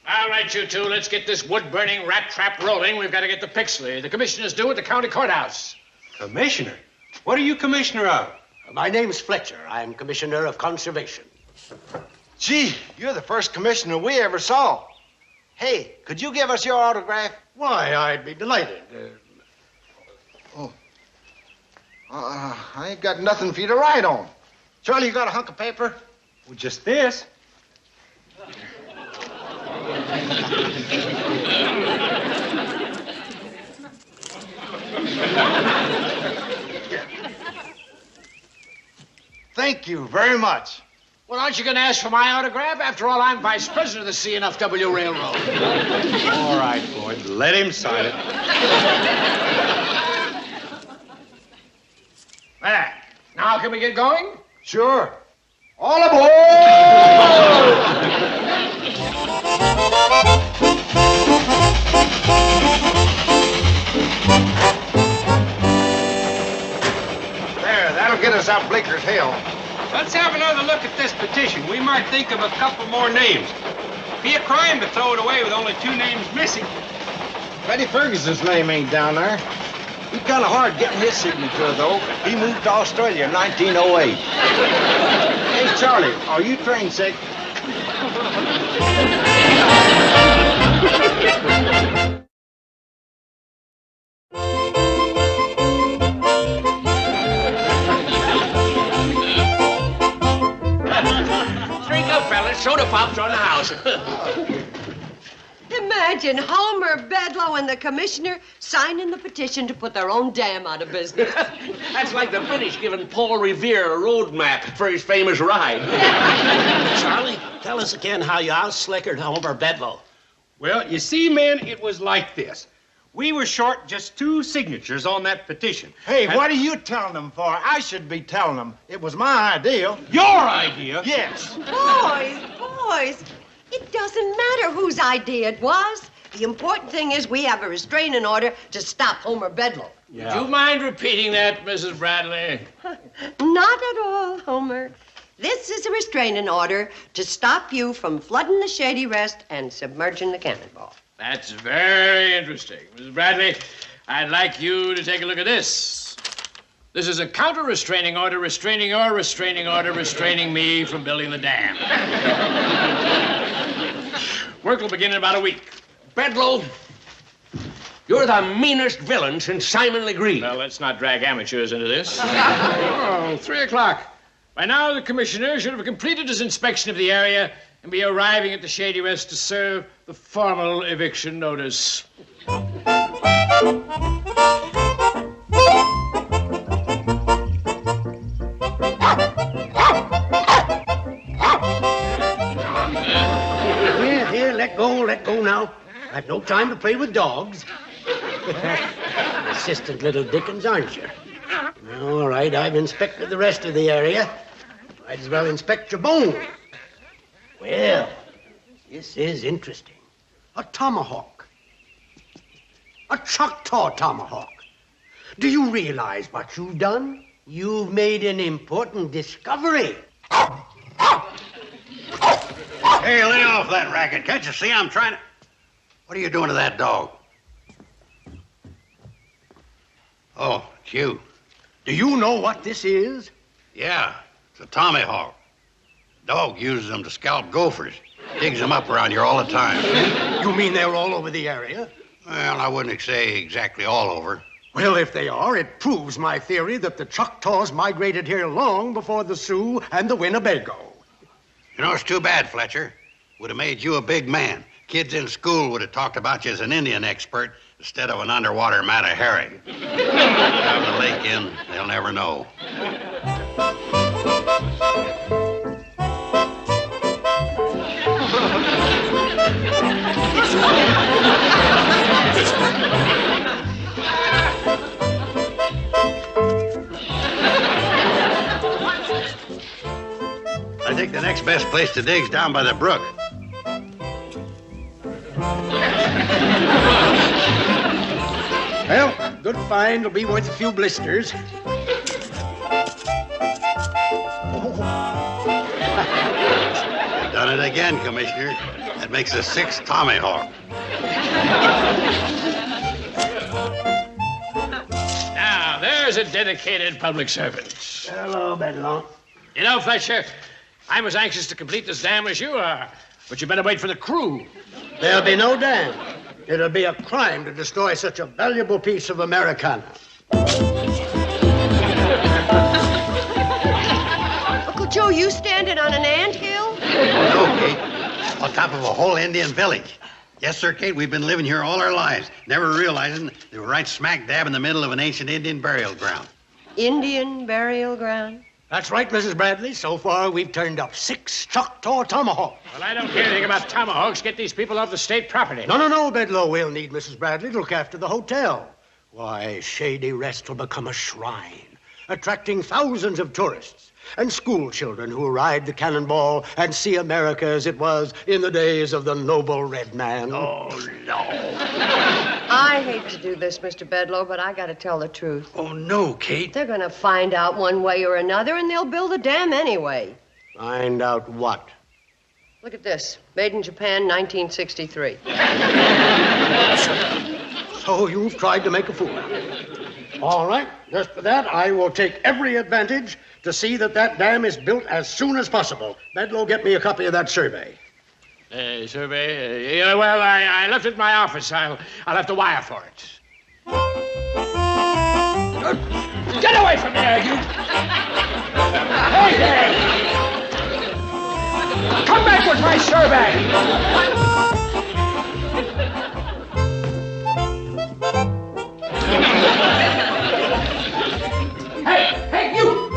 All right, you two, let's get this wood-burning rat trap rolling. We've got to get to Pixley. The commissioner's due at the county courthouse. Commissioner? What are you commissioner of? My name's Fletcher. I'm Commissioner of Conservation. Gee, you're the first commissioner we ever saw. Hey, could you give us your autograph? Why, I'd be delighted. I ain't got nothing for you to write on. Charlie, you got a hunk of paper? Well, just this. Thank you very much. Well, aren't you going to ask for my autograph? After all, I'm vice president of the C&FW Railroad. All right, Floyd, let him sign it. There. Now can we get going? Sure. All aboard! There, that'll get us up Bleeker's Hill. Let's have another look at this petition. We might think of a couple more names. Be a crime to throw it away with only 2 names missing. Freddie Ferguson's name ain't down there. He's kind of hard getting his signature, though. He moved to Australia in 1908. Hey, Charlie, are you train sick? Drink up, fellas. Soda pop's on the house. Imagine Homer Bedloe and the commissioner signing the petition to put their own dam out of business. That's like the British giving Paul Revere a road map for his famous ride. Charlie, tell us again how you out-slickered Homer Bedloe. Well, you see, men, it was like this. We were short just 2 signatures on that petition. Hey, what are you telling them for? I should be telling them. It was my idea. Your idea? Yes. Boys, it doesn't matter whose idea it was. The important thing is we have a restraining order to stop Homer Bedloe. Yeah. Do you mind repeating that, Mrs. Bradley? Not at all, Homer. This is a restraining order to stop you from flooding the Shady Rest and submerging the cannonball. That's very interesting. Mrs. Bradley, I'd like you to take a look at this. This is a counter-restraining order restraining your restraining order restraining me from building the dam. Work will begin in about a week. Bedloe, you're the meanest villain since Simon Legree. Well, let's not drag amateurs into this. 3:00. By now, the commissioner should have completed his inspection of the area and be arriving at the Shady Rest to serve the formal eviction notice. Here, let go now. I've no time to play with dogs. Assistant little Dickens, aren't you? All right, I've inspected the rest of the area. Might as well inspect your bone. Well, this is interesting. A tomahawk. A Choctaw tomahawk. Do you realize what you've done? You've made an important discovery. Hey, lay off that racket. Can't you see I'm trying to... What are you doing to that dog? Oh, it's you. Do you know what this is? Yeah, it's a tomahawk. Dog uses them to scalp gophers. Digs them up around here all the time. You mean they're all over the area? Well, I wouldn't say exactly all over. Well, if they are, it proves my theory that the Choctaws migrated here long before the Sioux and the Winnebago. You know, it's too bad, Fletcher. Would have made you a big man. Kids in school would have talked about you as an Indian expert instead of an underwater Mata Hari. Have the lake in, they'll never know. I think the next best place to dig is down by the brook. Well, good find will be worth a few blisters. Done it again, Commissioner. That makes the 6th tomahawk. Now, there's a dedicated public servant. Hello, Bedlow. You know, Fletcher, I'm as anxious to complete this dam as you are, but you better wait for the crew. There'll be no dam. It'll be a crime to destroy such a valuable piece of Americana. Uncle Joe, you standing on an anthill? No, Kate. On top of a whole Indian village. Yes, sir, Kate, we've been living here all our lives, never realizing they were right smack dab in the middle of an ancient Indian burial ground. Indian burial ground? That's right, Mrs. Bradley. So far, we've turned up 6 Choctaw tomahawks. Well, I don't care anything about tomahawks. Get these people off the state property. No, Bedlow. We'll need Mrs. Bradley to look after the hotel. Why, Shady Rest will become a shrine, attracting thousands of tourists and school children who ride the cannonball and see America as it was in the days of the noble red man. Oh, no. I hate to do this, Mr. Bedlow, but I gotta tell the truth. Oh, no, Kate. They're gonna find out one way or another, and they'll build a dam anyway. Find out what? Look at this. Made in Japan, 1963. So you've tried to make a fool out of me. All right. Just for that, I will take every advantage to see that dam is built as soon as possible. Bedlow, get me a copy of that survey. Survey? Yeah, well, I left it in my office. I'll have to wire for it. Get away from there, you! Hey there! Come back with my survey! Hey, you!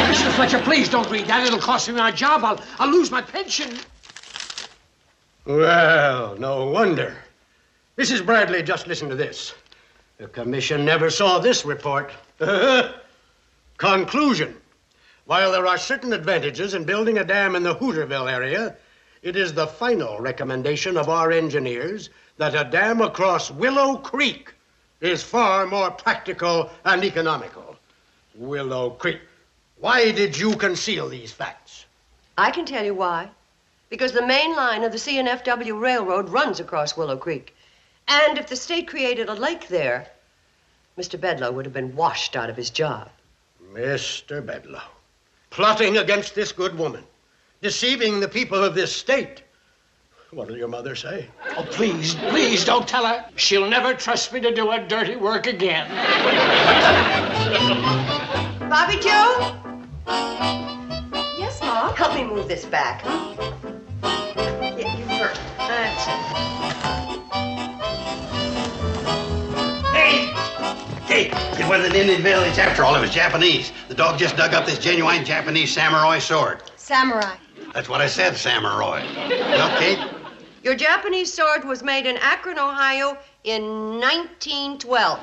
Mr. Fletcher, please don't read that. It'll cost me my job. I'll lose my pension. Well, no wonder. Mrs. Bradley, just listen to this. The commission never saw this report. Conclusion. While there are certain advantages in building a dam in the Hooterville area, it is the final recommendation of our engineers that a dam across Willow Creek is far more practical and economical. Willow Creek. Why did you conceal these facts? I can tell you why. Because the main line of the C&FW Railroad runs across Willow Creek. And if the state created a lake there, Mr. Bedlow would have been washed out of his job. Mr. Bedlow, plotting against this good woman, deceiving the people of this state. What'll your mother say? Oh, please don't tell her. She'll never trust me to do her dirty work again. Bobby Joe? Yes, Mom? Help me move this back, huh? Yeah, you first. That's it. Kate, it wasn't an Indian village after all. It was Japanese. The dog just dug up this genuine Japanese samurai sword. Samurai. That's what I said, samurai. Well, Kate? Your Japanese sword was made in Akron, Ohio in 1912.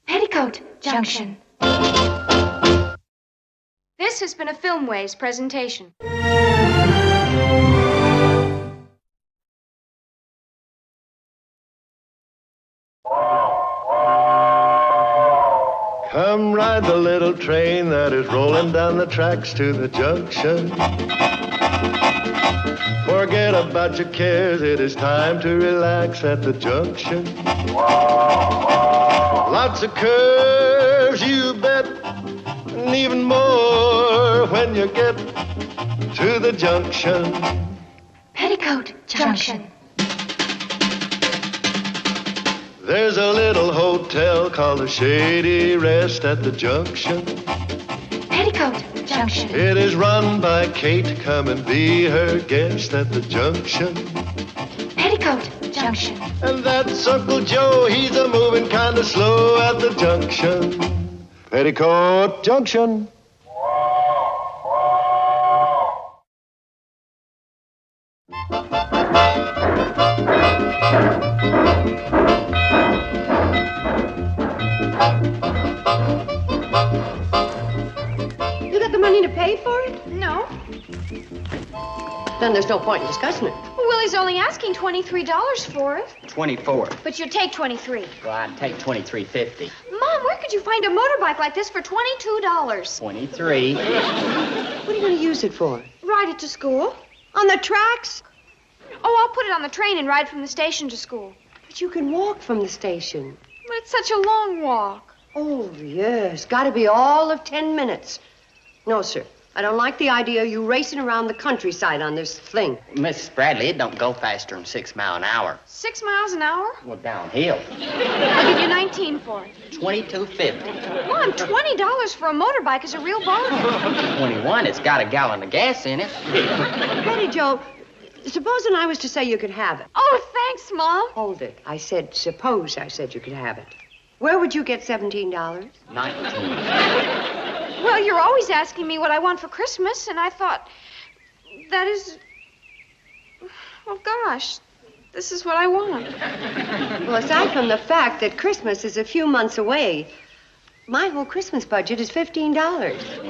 Peoticoat Junction. This has been a Filmways presentation. Come ride the little train that is rolling down the tracks to the junction. Forget about your cares, it is time to relax at the junction. Lots of curves, you bet, and even more when you get to the junction. Peoticoat Junction. There's a little hotel called the Shady Rest at the junction. Peoticoat Junction. It is run by Kate. Come and be her guest at the junction. Peoticoat Junction. And that's Uncle Joe. He's a moving kind of slow at the junction. Peoticoat Junction. You got the money to pay for it? No. Then there's no point in discussing it. Well, Willie's only asking $23 for it. 24. But you'd take 23. Well, I'd take $23.50. Mom, where could you find a motorbike like this for $22? 23. What are you going to use it for? Ride it to school. On the tracks? Oh, I'll put it on the train and ride from the station to school. But you can walk from the station. But it's such a long walk. Oh, yes. Got to be all of 10 minutes. No, sir. I don't like the idea of you racing around the countryside on this thing. Mrs. Bradley, it don't go faster than 6 miles an hour. 6 miles an hour? Well, downhill. I'll give you 19 for it. $22.50. Mom, $20 for a motorbike is a real bargain. 21, it's got a gallon of gas in it. Betty Joe, supposing I was to say you could have it. Oh, thanks, Mom. Hold it. I said, suppose I said you could have it. Where would you get $17? 19. Well, you're always asking me what I want for Christmas, and I thought, that is... Well, gosh, this is what I want. Well, aside from the fact that Christmas is a few months away, my whole Christmas budget is $15.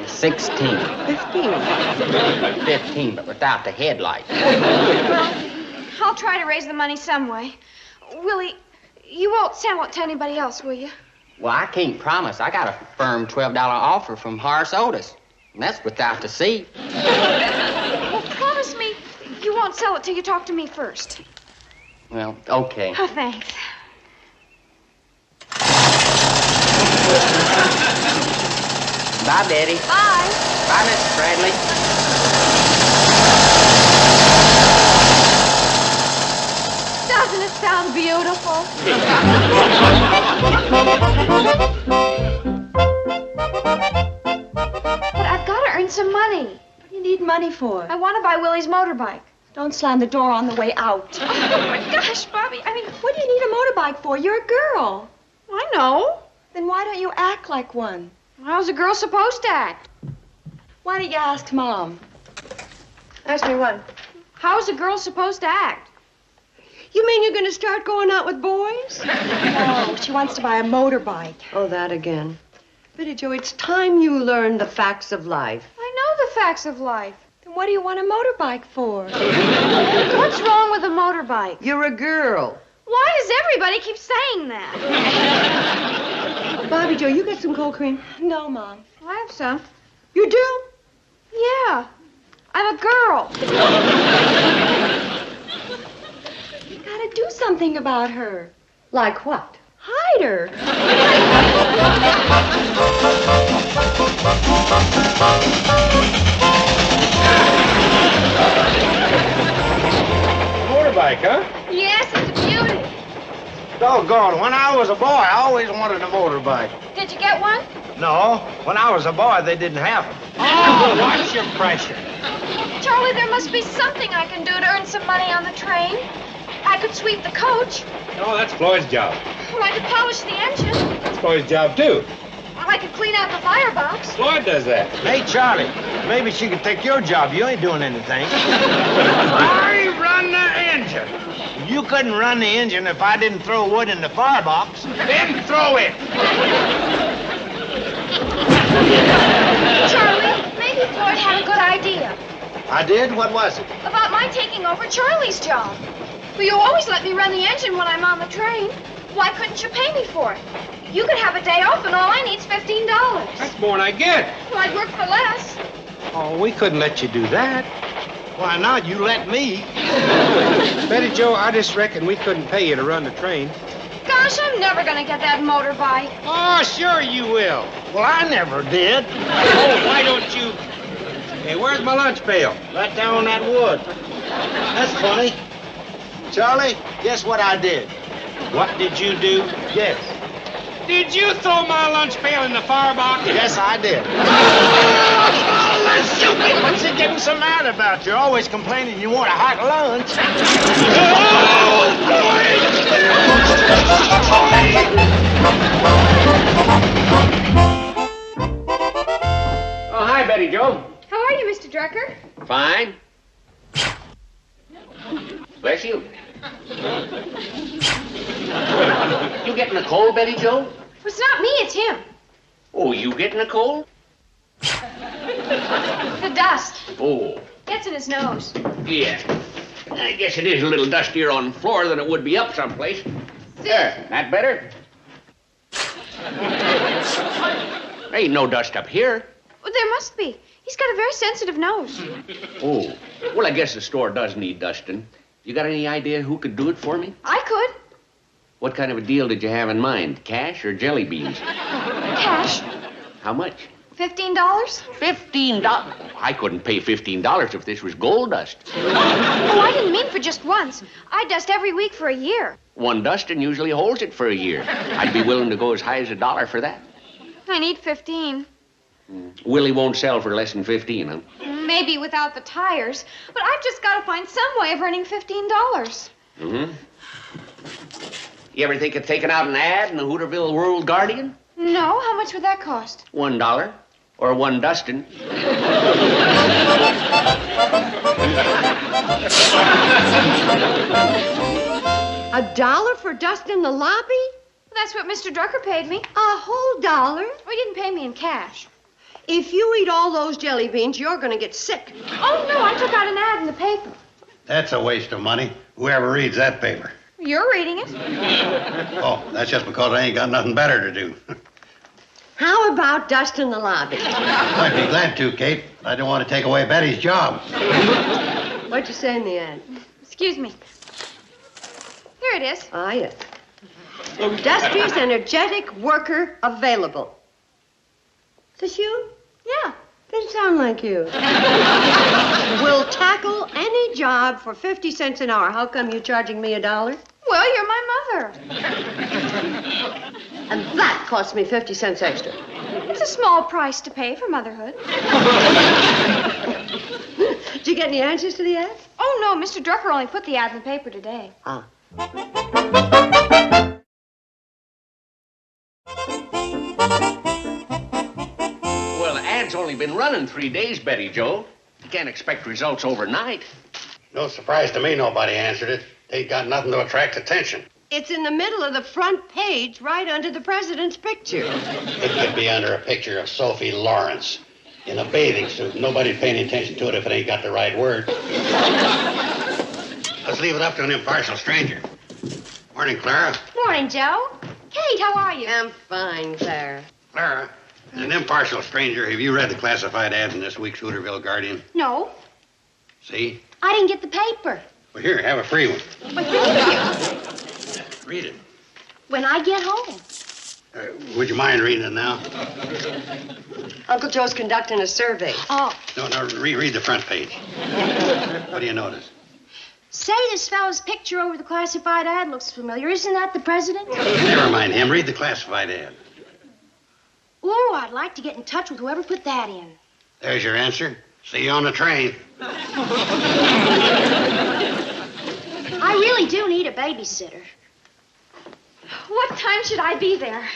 16. 15. 15, but without the headlight. Well, I'll try to raise the money some way. Willie, you won't sell it to anybody else, will you? Well, I can't promise. I got a firm $12 offer from Horace Otis, and that's without the seat. Well, promise me you won't sell it till you talk to me first. Well, okay. Oh, thanks. Bye, Betty. Bye. Bye, Mrs. Bradley. Doesn't it sound beautiful? But I've got to earn some money. What do you need money for? I want to buy Willie's motorbike. Don't slam the door on the way out. Oh, my gosh, Bobby, I mean... What do you need a motorbike for? You're a girl. I know. Then why don't you act like one? How's a girl supposed to act? Why don't you ask Mom? Ask me what? How's a girl supposed to act? You mean you're going to start going out with boys? No, she wants to buy a motorbike. Oh, that again. Betty Joe, it's time you learn the facts of life. I know the facts of life. Then what do you want a motorbike for? What's wrong with a motorbike? You're a girl. Why does everybody keep saying that? Bobby Joe, you got some cold cream? No, Mom. I have some. You do? Yeah. I'm a girl. You gotta do something about her. Like what? Hide her. Motorbike, huh? Yes, it's a beauty. Doggone, when I was a boy, I always wanted a motorbike. Did you get one? No, when I was a boy, they didn't have them. Oh, watch your pressure. Charlie, Charlie, there must be something I can do to earn some money on the train. I could sweep the coach. No, that's Floyd's job. Well, I could polish the engine. That's Floyd's job, too. I could clean out the firebox. Floyd does that. Hey, Charlie, maybe she could take your job. You ain't doing anything. I run the engine. You couldn't run the engine if I didn't throw wood in the firebox. Then throw it. Charlie, maybe Floyd had a good idea I did? What was it? about my taking over Charlie's job. Well, you always let me run the engine when I'm on the train. Why couldn't you pay me for it? You could have a day off and all I need's $15. That's more than I get. Well, I'd work for less. Oh, we couldn't let you do that. Why not? You let me. Betty Jo, I just reckon we couldn't pay you to run the train. Gosh, I'm never gonna get that motorbike. Oh, sure you will. Well, I never did. Oh, why don't you... Hey, where's my lunch pail? Right down on that wood. That's funny. Charlie, guess what I did? What did you do? Yes. Did you throw my lunch pail in the firebox? Yes, I did. What's you getting so mad about? You're always complaining you want a hot lunch. Oh, hi, Betty Jo. How are you, Mr. Drucker? Fine. Bless you. You getting a cold, Betty Jo? It's not me, it's him. Oh, you getting a cold? The dust. Oh, Gets in his nose. yeah. I guess it is a little dustier on the floor than it would be up someplace. There, that better? There ain't no dust up here. Well, there must be. He's got a very sensitive nose. Oh, well, I guess the store does need dusting. You got any idea who could do it for me? I could. What kind of a deal did you have in mind? Cash or jelly beans? Cash. How much? $15? $15? I couldn't pay $15 if this was gold dust. Oh, I didn't mean for just once. I dust every week for a year. One dusting usually holds it for a year. I'd be willing to go as high as $1 for that. I need 15. Willie won't sell for less than 15, huh? Maybe without the tires. But I've just got to find some way of earning $15. Mm-hmm. You ever think of taking out an ad in the Hooterville World Guardian? No? How much would that cost? $1. Or one dusting. $1 for dusting the lobby? That's what Mr. Drucker paid me. A whole dollar? Well, he didn't pay me in cash. If you eat all those jelly beans, you're going to get sick. Oh, no, I took out an ad in the paper. That's a waste of money. Whoever reads that paper. You're reading it. Oh, that's just because I ain't got nothing better to do. How about dusting the lobby? I'd be glad to, Kate. I don't want to take away Betty's job. What'd you say in the ad? Excuse me. Here it is. Ah, yes. Industrious, energetic worker available. Is this you? Yeah. Doesn't sound like you. Will tackle any job for 50 cents an hour. How come you charging me $1? Well, you're my mother. And that cost me 50 cents extra. It's a small price to pay for motherhood. Did you get any answers to the ad? Oh, no, Mr. Drucker only put the ad in the paper today. Ah. Well, the ad's only been running 3 days, Betty Jo. You can't expect results overnight. No surprise to me nobody answered it. They got nothing to attract attention. It's in the middle of the front page, right under the president's picture. It could be under a picture of Sophie Lawrence in a bathing suit. Nobody'd pay any attention to it if it ain't got the right word. Let's leave it up to an impartial stranger. Morning, Clara. Morning, Joe. Kate, how are you? I'm fine, Clara. Clara, as an impartial stranger, have you read the classified ads in this week's Hooterville Guardian? No, See? I didn't get the paper. Well, here, have a free one. But thank you. Read it. When I get home. Would you mind reading it now? Uncle Joe's conducting a survey. Oh. No, read the front page. What do you notice? Say this fellow's picture over the classified ad looks familiar. Isn't that the president? Never mind him. Read the classified ad. Oh, I'd like to get in touch with whoever put that in. There's your answer. See you on the train. I really do need a babysitter. What time should I be there?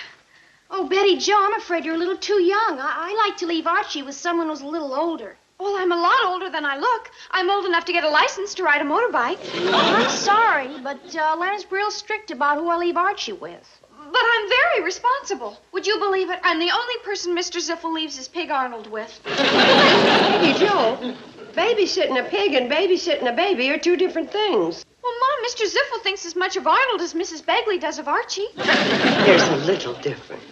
Oh, Betty Jo, I'm afraid you're a little too young. I like to leave Archie with someone who's a little older. Well, I'm a lot older than I look. I'm old enough to get a license to ride a motorbike. I'm sorry, but Len's real strict about who I leave Archie with. But I'm very responsible. Would you believe it? I'm the only person Mr. Ziffel leaves his pig Arnold with. Hey, Joe, babysitting a pig and babysitting a baby are two different things. Well, Mom, Mr. Ziffel thinks as much of Arnold as Mrs. Begley does of Archie. There's a little difference.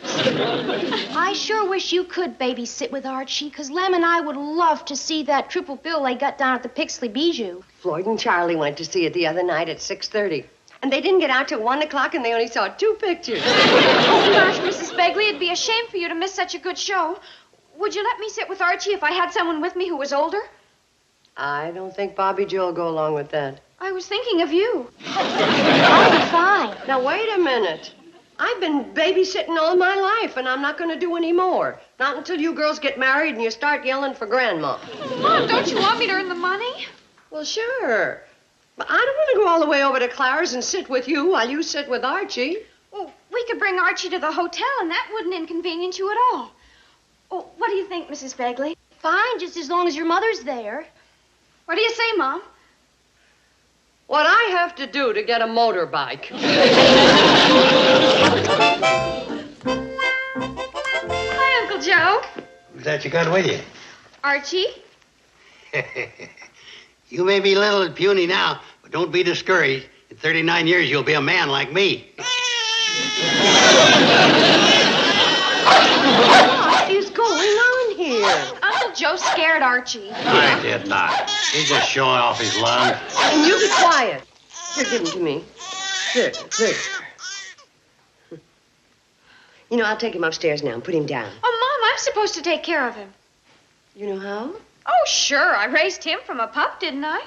I sure wish you could babysit with Archie, because Lem and I would love to see that triple bill they got down at the Pixley Bijou. Floyd and Charlie went to see it the other night at 6:30. And they didn't get out till 1 o'clock, and they only saw 2 pictures. Oh, gosh, Mrs. Begley, it'd be a shame for you to miss such a good show. Would you let me sit with Archie if I had someone with me who was older? I don't think Bobby Joe will go along with that. I was thinking of you. I'll be fine. Now, wait a minute. I've been babysitting all my life, and I'm not going to do any more. Not until you girls get married and you start yelling for Grandma. Mom, don't you want me to earn the money? Well, sure. But I don't want to go all the way over to Clara's and sit with you while you sit with Archie. Well, we could bring Archie to the hotel, and that wouldn't inconvenience you at all. Oh, what do you think, Mrs. Begley? Fine, just as long as your mother's there. What do you say, Mom? What I have to do to get a motorbike. Hi, Uncle Joe. Who's that you got with you? Archie? You may be little and puny now, but don't be discouraged. In 39 years, you'll be a man like me. What is going on here? Uncle Joe scared Archie. I did not. He's just showing off his lung. And you be quiet. Here, give him to me. There. You know, I'll take him upstairs now and put him down. Oh, Mom, I'm supposed to take care of him. You know how? Oh, sure. I raised him from a pup, didn't I?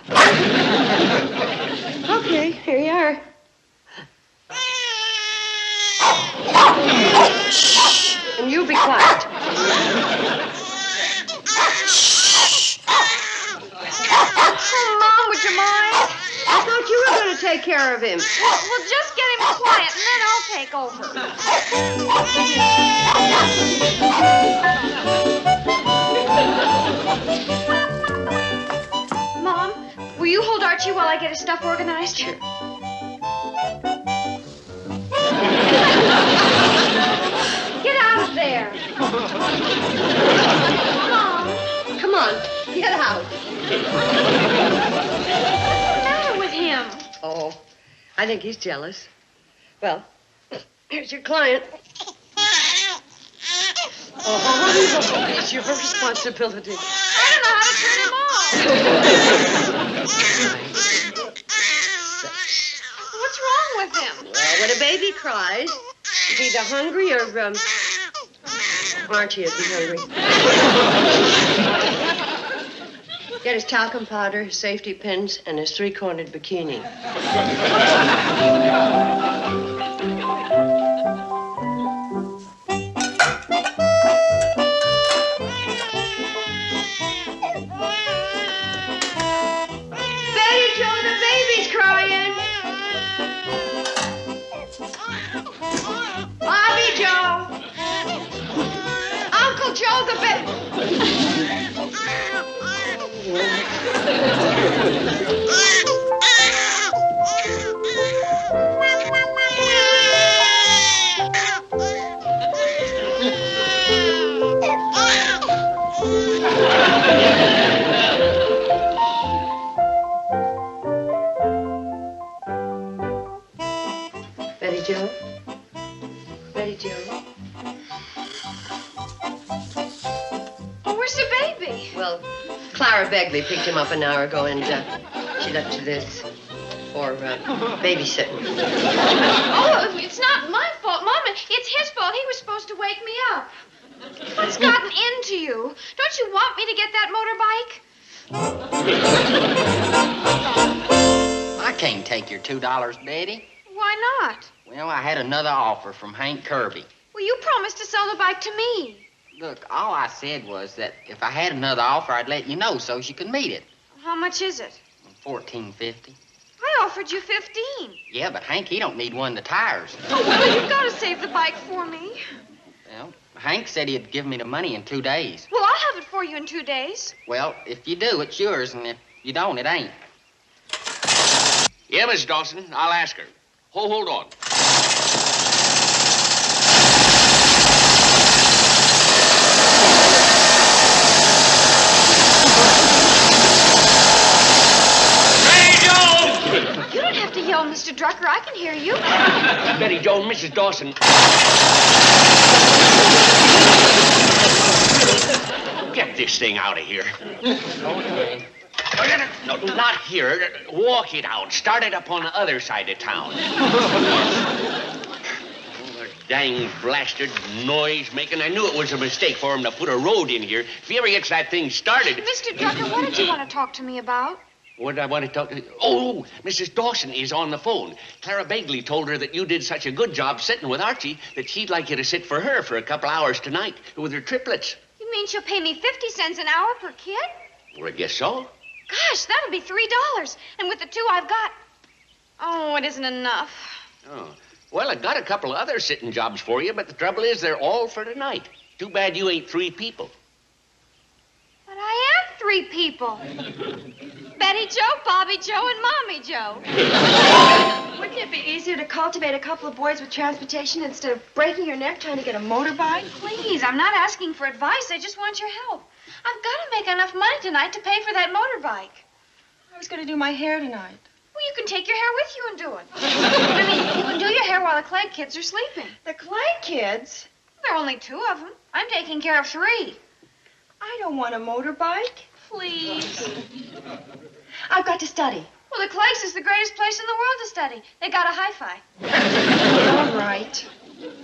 Okay, here you are. And you be quiet. Oh, Mom, would you mind? I thought you were going to take care of him. Well, just get him quiet, and then I'll take over. Mom, will you hold Archie while I get his stuff organized? Sure. Get out of there. Mom. Come on, get out. What's the matter with him? Oh, I think he's jealous. Well, here's your client. Oh, it's your responsibility. I don't know how to turn him off. What's wrong with him? Well, when a baby cries, he's either hungry or, Archie would be hungry. Get his talcum powder, his safety pins, and his 3-cornered bikini. Betty Joe, the baby's crying. Bobby Joe. Uncle Joe, the baby. Betty Joe? Betty Joe? Oh, where's the baby? Well, Clara Begley picked him up an hour ago, and she left you this for babysitting. Oh, it's not my fault, Mom. It's his fault. He was supposed to wake me up. What's gotten into you? Don't you want me to get that motorbike? I can't take your $2, Betty. Why not? Well, I had another offer from Hank Kirby. Well, you promised to sell the bike to me. Look, all I said was that if I had another offer, I'd let you know so you could meet it. How much is it? $14.50. I offered you 15. Yeah, but Hank, he don't need one of the tires. Oh, Willie, you've got to save the bike for me. Well, Hank said he'd give me the money in 2 days. Well, I'll have it for you in 2 days. Well, if you do, it's yours, and if you don't, it ain't. Yeah, Miss Dawson, I'll ask her. Hold on. You don't have to yell, Mr. Drucker. I can hear you. Betty Joe and Mrs. Dawson. Get this thing out of here. Okay. No, not here. Walk it out. Start it up on the other side of town. Oh, dang blasted noise making. I knew it was a mistake for him to put a road in here. If he ever gets that thing started. Mr. Drucker, what did you want to talk to me about? What did I want to talk to? Oh, Mrs. Dawson is on the phone. Clara Begley told her that you did such a good job sitting with Archie that she'd like you to sit for her for a couple hours tonight with her triplets. You mean she'll pay me 50 cents an hour per kid? Well, I guess so. Gosh, that'll be $3. And with the 2 I've got... Oh, it isn't enough. Oh. Well, I got a couple of other sitting jobs for you, but the trouble is they're all for tonight. Too bad you ain't 3 people. But I am 3 people. Betty Joe, Bobby Joe, and Mommy Joe. Wouldn't it be easier to cultivate a couple of boys with transportation instead of breaking your neck trying to get a motorbike? Please, I'm not asking for advice. I just want your help. I've got to make enough money tonight to pay for that motorbike. I was going to do my hair tonight. Well, you can take your hair with you and do it. I mean, you can do your hair while the Clegg kids are sleeping. The Clegg kids? There are only 2 of them. I'm taking care of 3. I don't want a motorbike. Please. I've got to study. Well, the Cleggs is the greatest place in the world to study. They got a hi-fi. All right.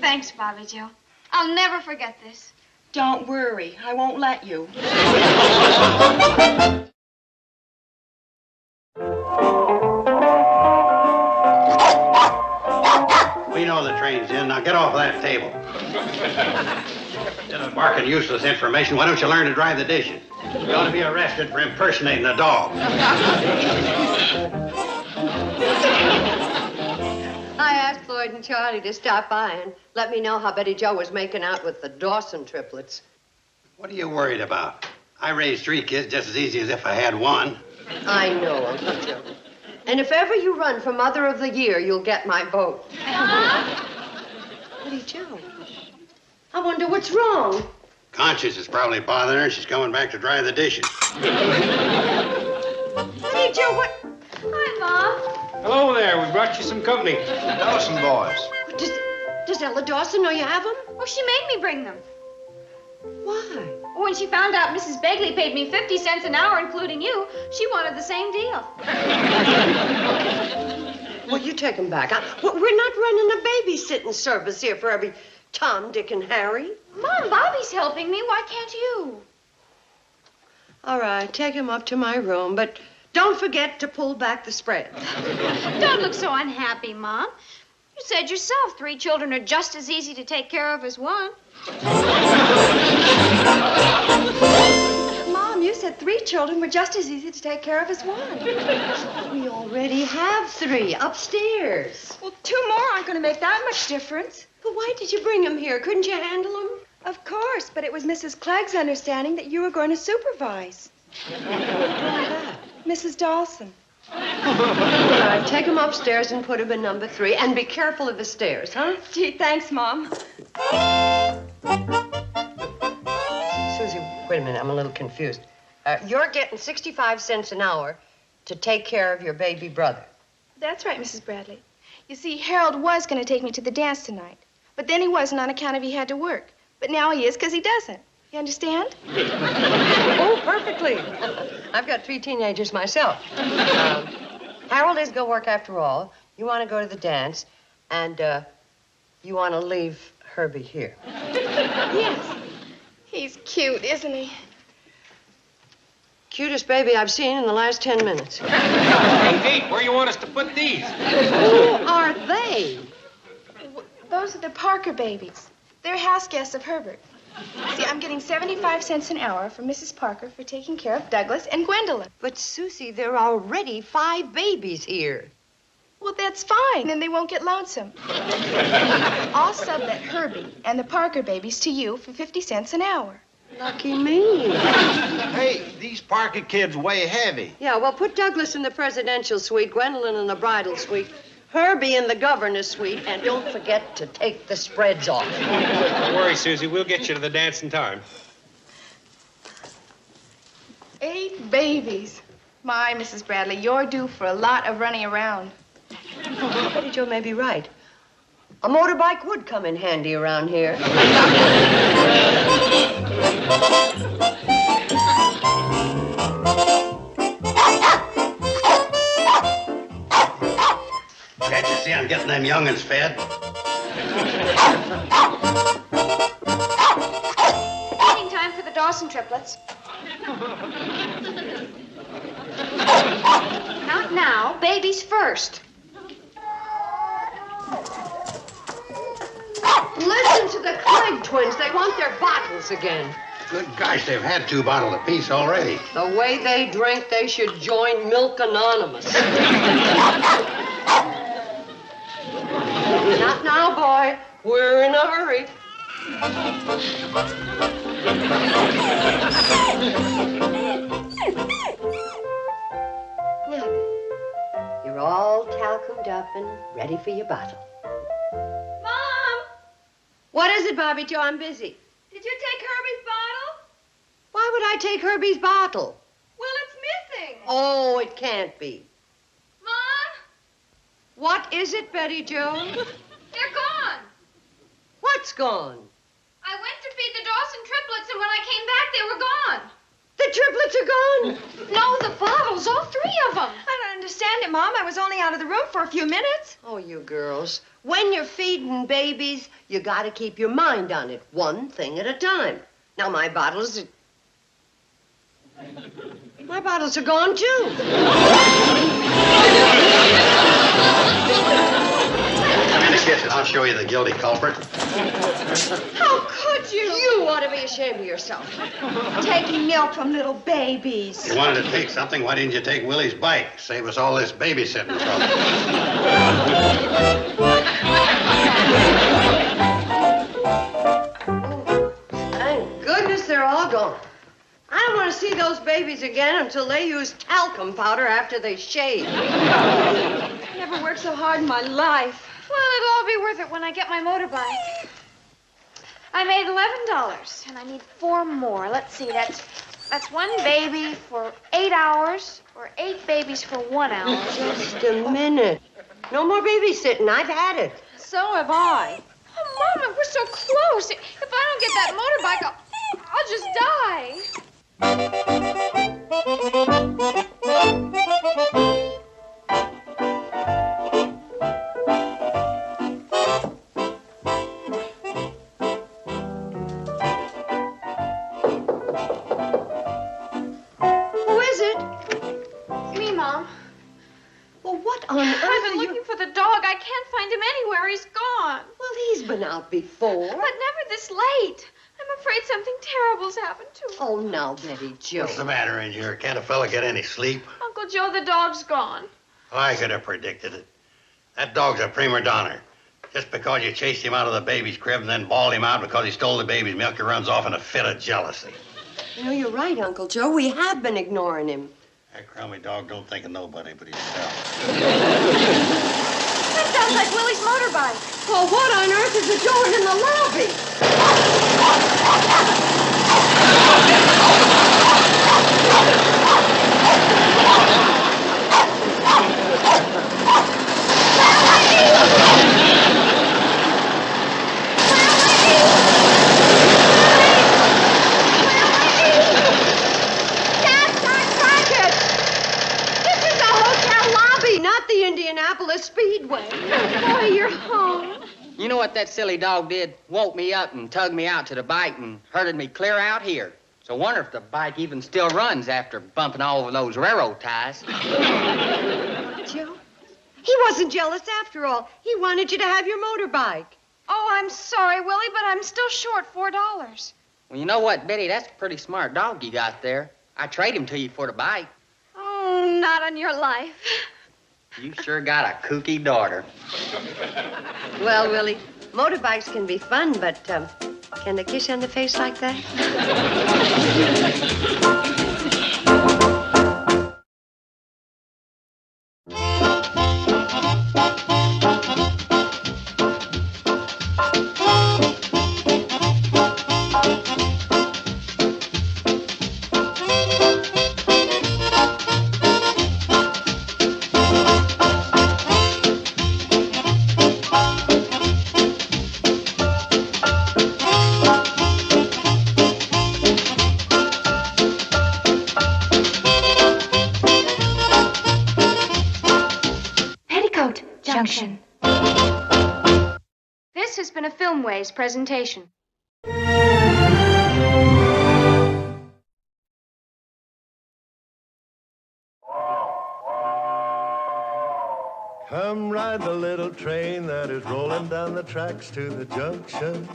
Thanks, Bobby Joe. I'll never forget this. Don't worry. I won't let you. We know the train's in. Now get off that table. Instead of barking useless information, why don't you learn to dry the dishes? You ought to be arrested for impersonating a dog. I asked Floyd and Charlie to stop by and let me know how Betty Joe was making out with the Dawson triplets. What are you worried about? I raised 3 kids just as easy as if I had 1. I know, Uncle Joe. And if ever you run for Mother of the Year, you'll get my vote. Betty Joe, I wonder what's wrong. Conscience is probably bothering her. She's coming back to dry the dishes. Betty Joe, what? Hi, Mom. Hello there. We brought you some company. Dawson boys. Does Ella Dawson know you have them? Oh, she made me bring them. Why? When she found out Mrs. Begley paid me 50 cents an hour, including you, she wanted the same deal. Well, you take them back. We're not running a babysitting service here for every Tom, Dick, and Harry. Mom, Bobby's helping me. Why can't you? All right, take him up to my room, but don't forget to pull back the spread. Don't look so unhappy, Mom. You said yourself 3 children are just as easy to take care of as 1. Mom, you said 3 children were just as easy to take care of as 1. We already have 3 upstairs. Well, 2 more aren't going to make that much difference. But why did you bring them here? Couldn't you handle them? Of course, but it was Mrs. Clegg's understanding that you were going to supervise. Mrs. Dawson. All right, take him upstairs and put him in number 3. And be careful of the stairs, huh? Gee, thanks, Mom. Susie, wait a minute. I'm a little confused. You're getting 65 cents an hour to take care of your baby brother. That's right, Mrs. Bradley. You see, Harold was going to take me to the dance tonight. But then he wasn't on account of he had to work. But now he is because he doesn't. You understand? Oh, perfectly. I've got 3 teenagers myself. Harold is going to work after all. You want to go to the dance, and you want to leave Herbie here. Yes. He's cute, isn't he? Cutest baby I've seen in the last 10 minutes. Hey, Pete, where you want us to put these? Who are they? Those are the Parker babies. They're house guests of Herbert. See, I'm getting 75 cents an hour from Mrs. Parker for taking care of Douglas and Gwendolyn. But, Susie, there are already 5 babies here. Well, that's fine. Then they won't get lonesome. I'll sublet Herbie and the Parker babies to you for 50 cents an hour. Lucky me. Hey, these Parker kids weigh heavy. Yeah, well, put Douglas in the presidential suite, Gwendolyn in the bridal suite, Herbie in the governor's suite, and don't forget to take the spreads off. Don't worry, Susie. We'll get you to the dance in time. 8 babies. My, Mrs. Bradley, you're due for a lot of running around. Betty Jo may be right. A motorbike would come in handy around here. Can't you see I'm getting them young'uns fed? Eating time for the Dawson triplets. Not now. Babies first. Listen to the Clegg twins. They want their bottles again. Good gosh, they've had 2 bottles apiece already. The way they drink, they should join Milk Anonymous. Not now, boy. We're in a hurry. Now, you're all talcumed up and ready for your bottle. Mom! What is it, Bobby Jo? I'm busy. Did you take Herbie's bottle? Why would I take Herbie's bottle? Well, it's missing. Oh, it can't be. Mom? What is it, Betty Jo? They're gone. What's gone? I went to feed the Dawson triplets, and when I came back, they were gone. The triplets are gone. No, the bottles, all 3 of them. I don't understand it, Mom. I was only out of the room for a few minutes. Oh, you girls. When you're feeding babies, you gotta keep your mind on it, one thing at a time. Now, my bottles are gone, too. Come in the kitchen. I'll show you the guilty culprit. How could you? You ought to be ashamed of yourself. Taking milk from little babies. You wanted to take something, why didn't you take Willie's bike? Save us all this babysitting trouble. Thank goodness they're all gone. I don't want to see those babies again until they use talcum powder after they shave. I never worked so hard in my life. Well, it'll all be worth it when I get my motorbike. I made $11, and I need 4 more. Let's see, that's 1 baby for 8 hours, or 8 babies for 1 hour. Just a minute. No more babysitting. I've had it. So have I. Oh, Mama, we're so close. If I don't get that motorbike, I'll just die. Who is it? Me, Mom. Well, what on earth I've been are you... looking for the dog. I can't find him anywhere. He's gone. Well, he's been out before. But never this late. I'm afraid something terrible's happened to him. Oh, now, Betty Jo. What's the matter in here? Can't a fella get any sleep? Uncle Joe, the dog's gone. I could have predicted it. That dog's a prima donna. Just because you chased him out of the baby's crib and then bawled him out because he stole the baby's milk, he runs off in a fit of jealousy. You know, you're right, Uncle Joe. We have been ignoring him. That crummy dog don't think of nobody but himself. That sounds like Willie's motorbike. Well, what on earth is it doing in the lobby? Not the Indianapolis Speedway. Boy, you're home. You know what that silly dog did? Woke me up and tugged me out to the bike and herded me clear out here. So I wonder if the bike even still runs after bumping all over those railroad ties. Joe, he wasn't jealous after all. He wanted you to have your motorbike. Oh, I'm sorry, Willie, but I'm still short $4. Well, you know what, Betty? That's a pretty smart dog you got there. I trade him to you for the bite. Oh, not on your life. You sure got a kooky daughter. Well, Willie, motorbikes can be fun, but can they kiss you on the face like that? Peoticoat Junction. This has been a Filmways presentation. Come ride the little train that is rolling down the tracks to the junction.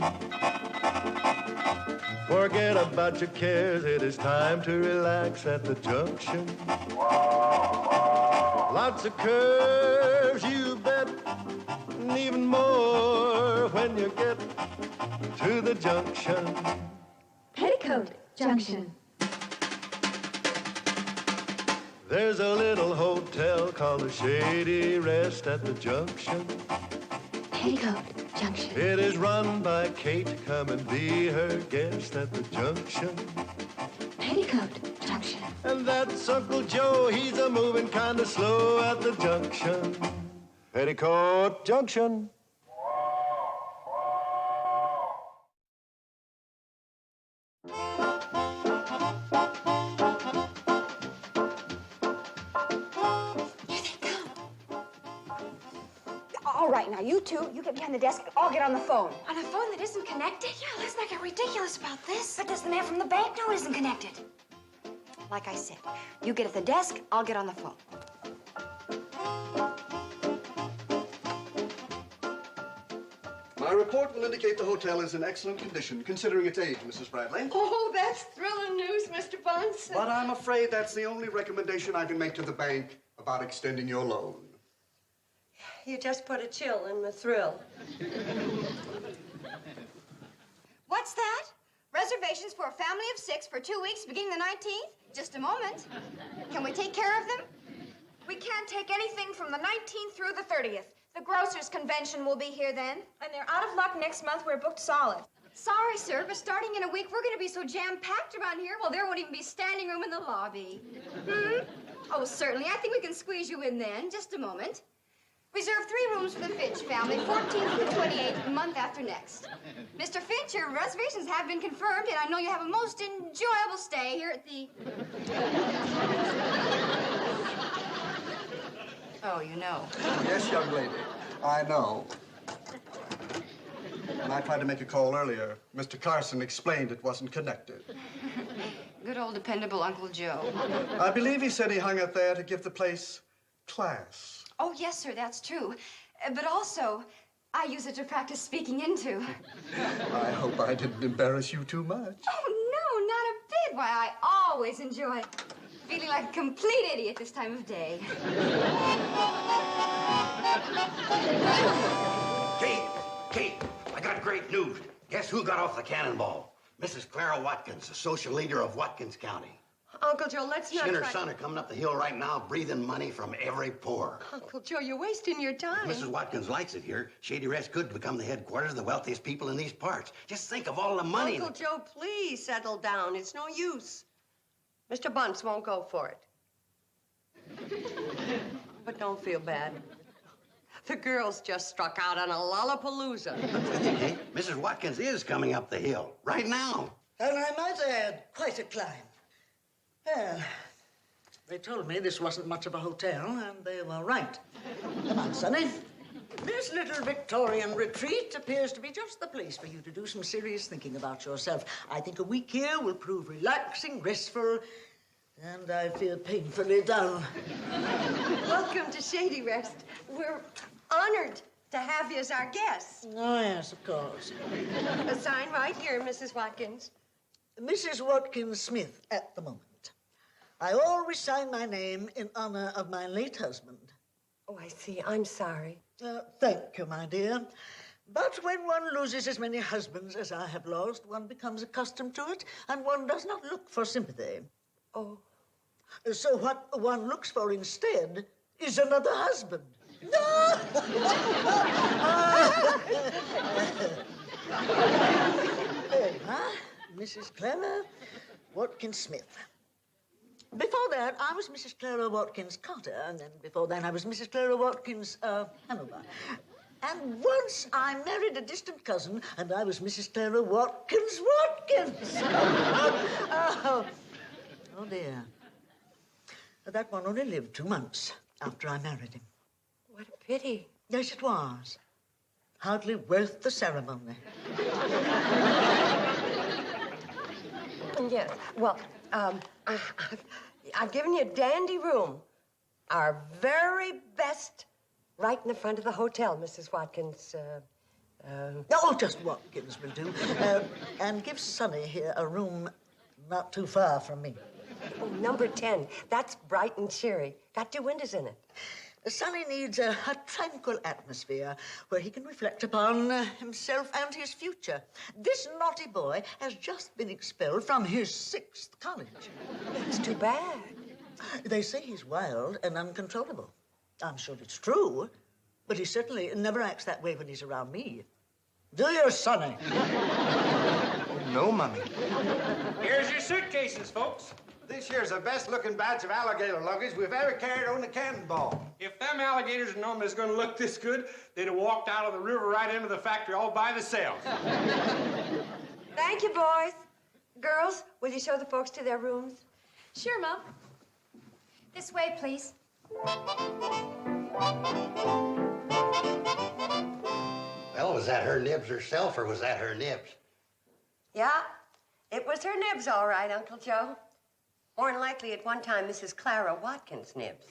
Forget about your cares, it is time to relax at the junction. Lots of curves, you bet, and even more when you get to the junction. Peoticoat Junction. There's a little hotel called the Shady Rest at the junction. Peoticoat Junction. It is run by Kate. Come and be her guest at the junction. Peoticoat Junction. And that's Uncle Joe. He's a moving kind of slow at the junction. Peoticoat Junction. All right, now, you two, you get behind the desk. I'll get on the phone. On a phone that isn't connected? Yeah, let's not get ridiculous about this. But does the man from the bank know it isn't connected? Like I said, you get at the desk, I'll get on the phone. My report will indicate the hotel is in excellent condition, considering its age, Mrs. Bradley. Oh, that's thrilling news, Mr. Bunce. But I'm afraid that's the only recommendation I can make to the bank about extending your loan. You just put a chill in the thrill. What's that? Reservations for a family of 6 for 2 weeks beginning the 19th? Just a moment. Can we take care of them? We can't take anything from the 19th through the 30th. The grocers' convention will be here then. And they're out of luck next month. We're booked solid. Sorry, sir, but starting in a week, we're going to be so jam-packed around here, well, there won't even be standing room in the lobby. Oh, certainly. I think we can squeeze you in then. Just a moment. Reserve 3 rooms for the Finch family, 14th to the 28th, the month after next. Mr. Finch, your reservations have been confirmed, and I know you have a most enjoyable stay here at the... Oh, you know. Yes, young lady, I know. When I tried to make a call earlier, Mr. Carson explained it wasn't connected. Good old dependable Uncle Joe. I believe he said he hung it there to give the place class. Oh, yes, sir, that's true. But also, I use it to practice speaking into. I hope I didn't embarrass you too much. Oh, no, not a bit. Why, I always enjoy feeling like a complete idiot this time of day. Kate, I got great news. Guess who got off the cannonball? Mrs. Clara Watkins, the social leader of Watkins County. Uncle Joe, let's not She and her try... son are coming up the hill right now, breathing money from every pore. Uncle Joe, you're wasting your time. Mrs. Watkins likes it here. Shady Rest could become the headquarters of the wealthiest people in these parts. Just think of all the money. Uncle Joe, please settle down. It's no use. Mr. Bunce won't go for it. But don't feel bad. The girls just struck out on a lollapalooza. Hey, Mrs. Watkins is coming up the hill right now. And I might add, quite a climb. Well, they told me this wasn't much of a hotel, and they were right. Come on, Sonny. This little Victorian retreat appears to be just the place for you to do some serious thinking about yourself. I think a week here will prove relaxing, restful, and I feel painfully dull. Welcome to Shady Rest. We're honored to have you as our guests. Oh, yes, of course. A sign right here, Mrs. Watkins. Mrs. Watkins Smith at the moment. I always sign my name in honor of my late husband. Oh, I see. I'm sorry. Thank you, my dear. But when one loses as many husbands as I have lost, one becomes accustomed to it, and one does not look for sympathy. Oh. So what one looks for instead is another husband. Mrs. Clara Watkins Smith. Before that, I was Mrs. Clara Watkins Carter, and then before that, I was Mrs. Clara Watkins Hanover. And once I married a distant cousin, and I was Mrs. Clara Watkins. Oh, dear. That one only lived 2 months after I married him. What a pity. Yes, it was. Hardly worth the ceremony. Yes, well, I've given you a dandy room. Our very best, right in the front of the hotel, Mrs. Watkins. Oh, just Watkins will do. And give Sonny here a room not too far from me. Oh, number 10. That's bright and cheery. Got 2 windows in it. Sonny needs a tranquil atmosphere where he can reflect upon himself and his future. This naughty boy has just been expelled from his 6th college. It's too bad. They say he's wild and uncontrollable. I'm sure it's true, but he certainly never acts that way when he's around me. Do you, Sonny? No, Mummy. Here's your suitcases, folks. This here's the best-looking batch of alligator luggage we've ever carried on the cannonball. If them alligators had known it was going to look this good, they'd have walked out of the river right into the factory all by themselves. Thank you, boys. Girls, will you show the folks to their rooms? Sure, Mom. This way, please. Well, was that her nibs herself, or was that her nibs? Yeah, it was her nibs, all right, Uncle Joe. More than likely, at one time, Mrs. Clara Watkins' nibs.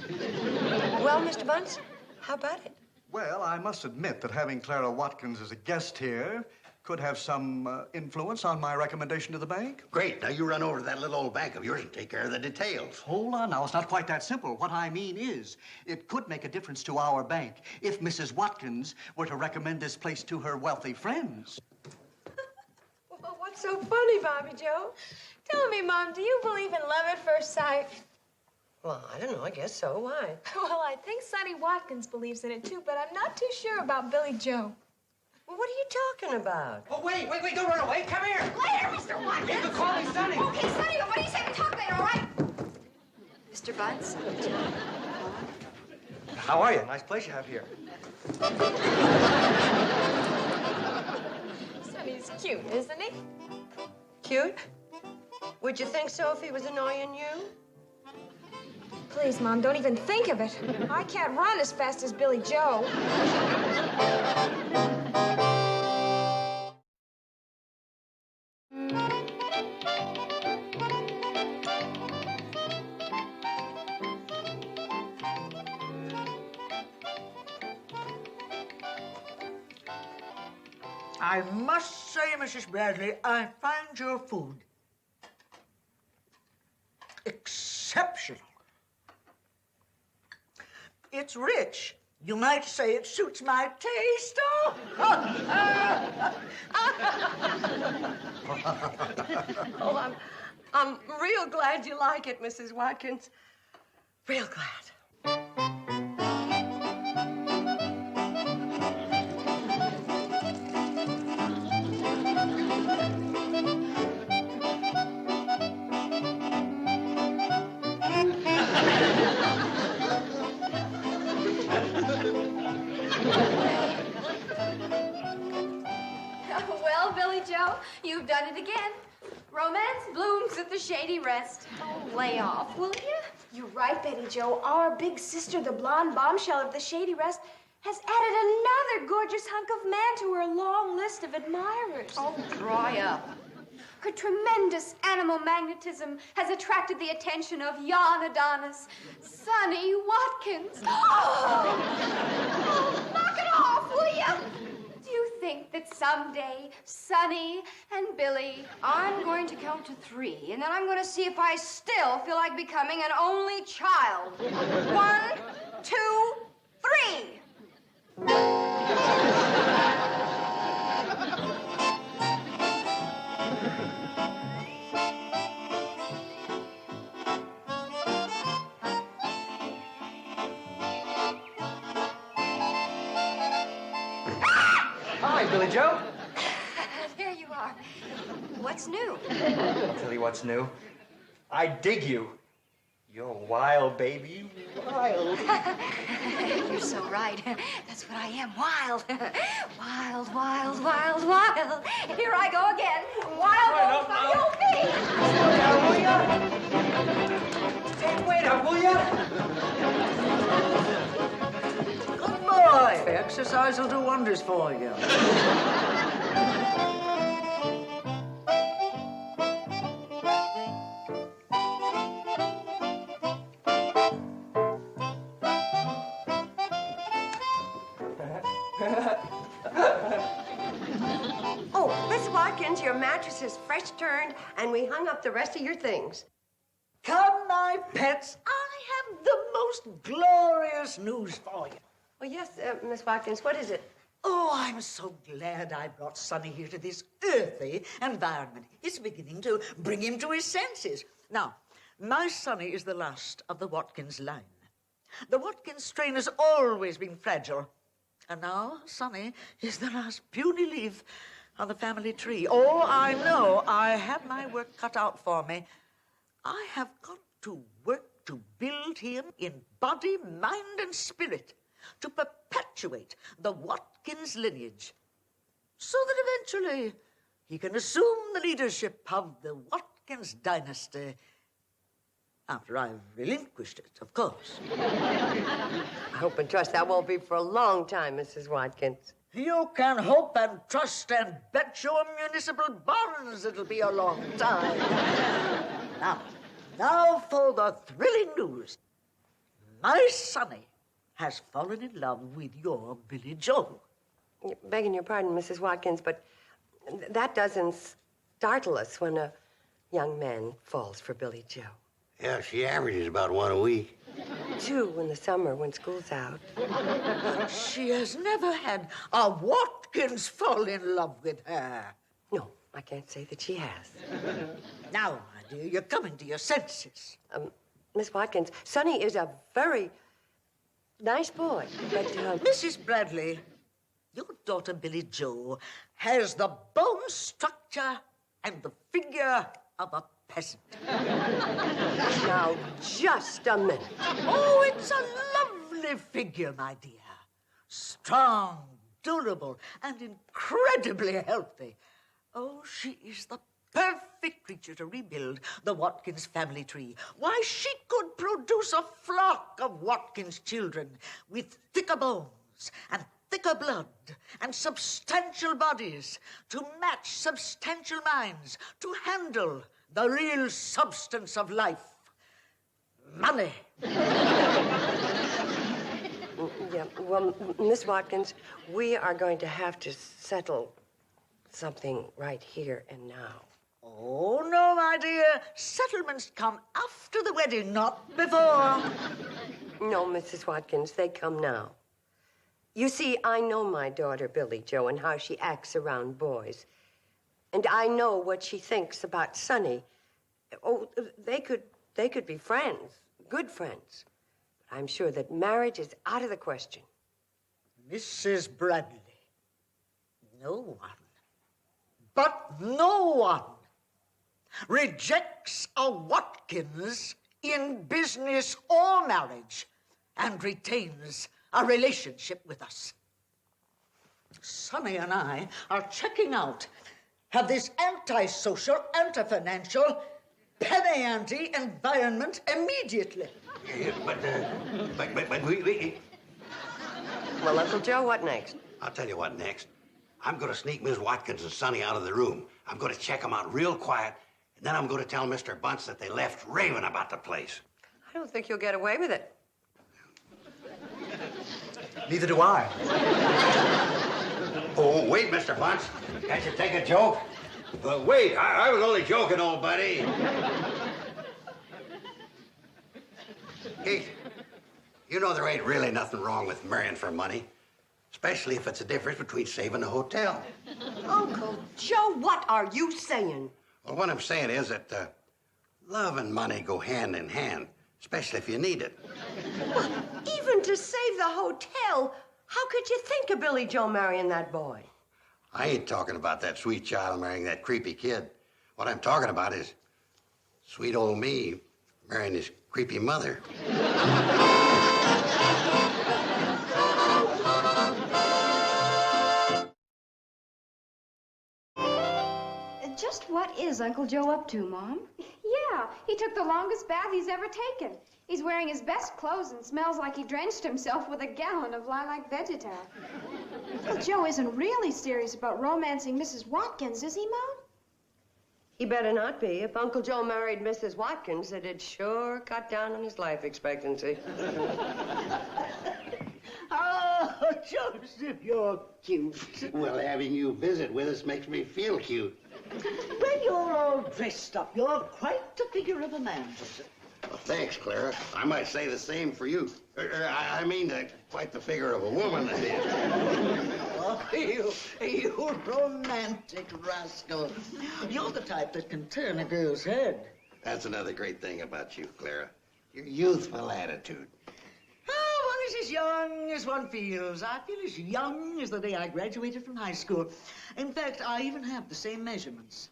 Well, Mr. Bunce, how about it? Well, I must admit that having Clara Watkins as a guest here could have some influence on my recommendation to the bank. Great. Now you run over to that little old bank of yours and take care of the details. Hold on now. It's not quite that simple. What I mean is, it could make a difference to our bank if Mrs. Watkins were to recommend this place to her wealthy friends. Well, what's so funny, Bobby Joe? Tell me, Mom, do you believe in love at first sight? Well, I don't know. I guess so. Why? Well, I think Sonny Watkins believes in it, too, but I'm not too sure about Billy Joe. Well, what are you talking about? Oh, wait, don't run away. Come here. Later, Mr. Watkins. You can call me Sonny. Okay, Sonny, what do you say we talk later, all right? Mr. Bunce? How are you? Nice place you have here. Sonny's cute, isn't he? Cute? Would you think so if he was annoying you? Please, Mom, don't even think of it. I can't run as fast as Billy Joe. I must say, Mrs. Bradley, I find your food exceptional. It's rich. You might say it suits my taste. Oh, I'm real glad you like it, Mrs. Watkins. Real glad. Well, Billy Joe, you've done it again. Romance blooms at the Shady Rest. Oh, lay off, will you? You're right, Betty Joe. Our big sister, the blonde bombshell of the Shady Rest, has added another gorgeous hunk of man to her long list of admirers. Oh, dry up. Her tremendous animal magnetism has attracted the attention of Jan Adonis, Sonny Watkins. Oh, knock it off, will you? Do you think that that someday Sonny and Billy, I'm going to count to 3, and then I'm going to see if I still feel like becoming an only child. 1, 2, 3. Hi, Billy Joe. There you are. What's new? I'll tell you what's new. I dig you. You're wild, baby. Wild. You're so right. That's what I am. Wild. Wild, wild, wild, wild. Here I go again. Wild old Hey, wait up, will ya? Good boy. Exercise will do wonders for you. Oh, Miss Watkins, your mattress is fresh turned, and we hung up the rest of your things. Come, my pets. I have the most glorious news for you. Oh, yes, Miss Watkins, what is it? Oh, I'm so glad I brought Sonny here to this earthy environment. It's beginning to bring him to his senses. Now, my Sonny is the last of the Watkins line. The Watkins strain has always been fragile. And now Sonny is the last puny leaf on the family tree. Oh, I know I have my work cut out for me. I have got to work to build him in body, mind, and spirit, to perpetuate the Watkins lineage, so that eventually he can assume the leadership of the Watkins dynasty, after I've relinquished it, of course. I hope and trust that won't be for a long time, Mrs. Watkins. You can hope and trust and bet your municipal bonds it'll be a long time. Now for the thrilling news. My Sonny has fallen in love with your Billy Joe. Begging your pardon, Mrs. Watkins, but that doesn't startle us when a young man falls for Billy Joe. Yeah, she averages about 1 a week. 2 in the summer when school's out. But she has never had a Watkins fall in love with her. No, I can't say that she has. Now, my dear, you're coming to your senses. Miss Watkins, Sonny is a very nice boy, but... Mrs. Bradley, your daughter Billy Joe has the bone structure and the figure of a peasant. Now, just a minute. Oh, it's a lovely figure, my dear. Strong, durable, and incredibly healthy. Oh, she is the perfect creature to rebuild the Watkins family tree. Why, she could produce a flock of Watkins children with thicker bones and thicker blood and substantial bodies to match substantial minds, to handle the real substance of life. Money. Yeah, well, Miss Watkins, we are going to have to settle something right here and now. Oh, no, my dear. Settlements come after the wedding, not before. No, Mrs. Watkins, they come now. You see, I know my daughter, Billy Joe, and how she acts around boys. And I know what she thinks about Sonny. Oh, they could be friends, good friends. But I'm sure that marriage is out of the question. Mrs. Bradley, no one, but no one, rejects a Watkins in business or marriage and retains a relationship with us. Sonny and I are checking out of this antisocial, anti-financial, penny-ante environment immediately. But we... Well, Uncle Joe, what next? I'll tell you what next. I'm going to sneak Miss Watkins and Sonny out of the room. I'm going to check them out real quiet, and then I'm going to tell Mr. Bunce that they left raving about the place. I don't think you'll get away with it. Neither do I. Oh, wait, Mr. Bunce. Can't you take a joke? Wait, I was only joking, old buddy. Keith, you know there ain't really nothing wrong with marrying for money, especially if it's a difference between saving a hotel. Uncle Joe, what are you saying? Well, what I'm saying is that love and money go hand in hand, especially if you need it. Well, even to save the hotel, how could you think of Billy Joe marrying that boy? I ain't talking about that sweet child marrying that creepy kid. What I'm talking about is sweet old me marrying his creepy mother. Just what is Uncle Joe up to, Mom? Yeah, he took the longest bath he's ever taken. He's wearing his best clothes and smells like he drenched himself with a gallon of lilac Vegetal. Uncle Joe isn't really serious about romancing Mrs. Watkins, is he, Mom? He better not be. If Uncle Joe married Mrs. Watkins, it'd sure cut down on his life expectancy. Oh, Joseph, you're cute. Well, having you visit with us makes me feel cute. When you're all dressed up, you're quite the figure of a man, Joseph. Well, thanks, Clara. I might say the same for you. I mean, quite the figure of a woman, that is. Oh, you romantic rascal. You're the type that can turn a girl's head. That's another great thing about you, Clara. Your youthful attitude. Oh, one is as young as one feels. I feel as young as the day I graduated from high school. In fact, I even have the same measurements.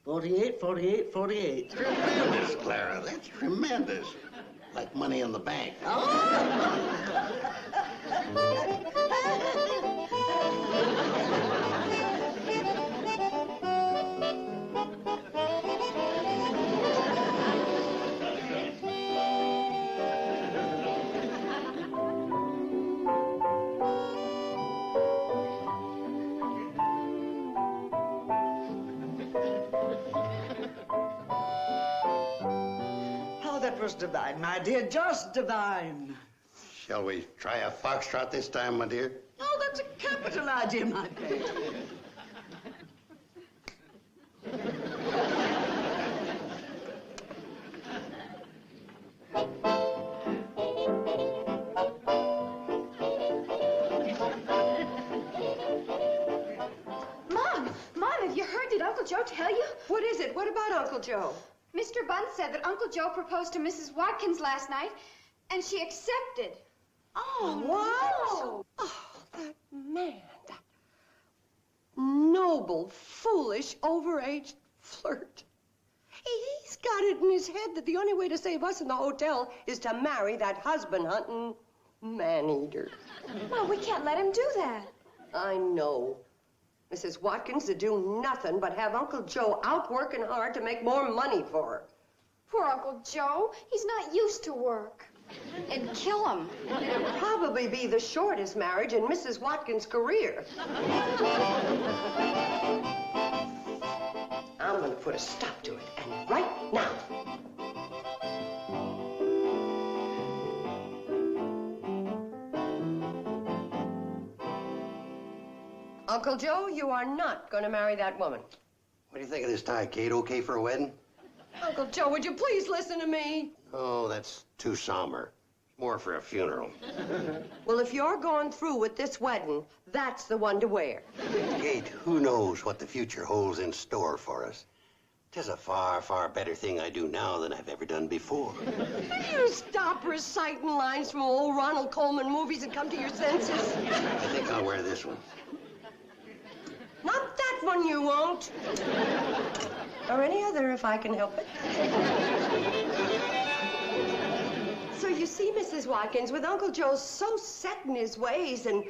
48, 48, 48. Tremendous, Clara. That's tremendous. Like money in the bank. That was divine, my dear, just divine. Shall we try a foxtrot this time, my dear? Oh, that's a capital idea, my pet. Mom, have you heard? Did Uncle Joe tell you? What is it? What about Uncle Joe? Mr. Bunce said that Uncle Joe proposed to Mrs. Watkins last night, and she accepted. Oh, what? Oh, that man, that noble, foolish, overaged flirt. He's got it in his head that the only way to save us in the hotel is to marry that husband-hunting man-eater. Well, we can't let him do that. I know. Mrs. Watkins to do nothing but have Uncle Joe out working hard to make more money for her. Poor Uncle Joe. He's not used to work. It'd kill him. It'd probably be the shortest marriage in Mrs. Watkins' career. I'm going to put a stop to it, and right now. Uncle Joe, you are not going to marry that woman. What do you think of this tie, Kate? Okay for a wedding? Uncle Joe, would you please listen to me? Oh, that's too somber. More for a funeral. Well, if you're going through with this wedding, that's the one to wear. Kate, who knows what the future holds in store for us? 'Tis a far, far better thing I do now than I've ever done before. You stop reciting lines from old Ronald Colman movies and come to your senses. I think I'll wear this one. Not that one, you won't. Or any other, if I can help it. So you see, Mrs. Watkins, with Uncle Joe so set in his ways and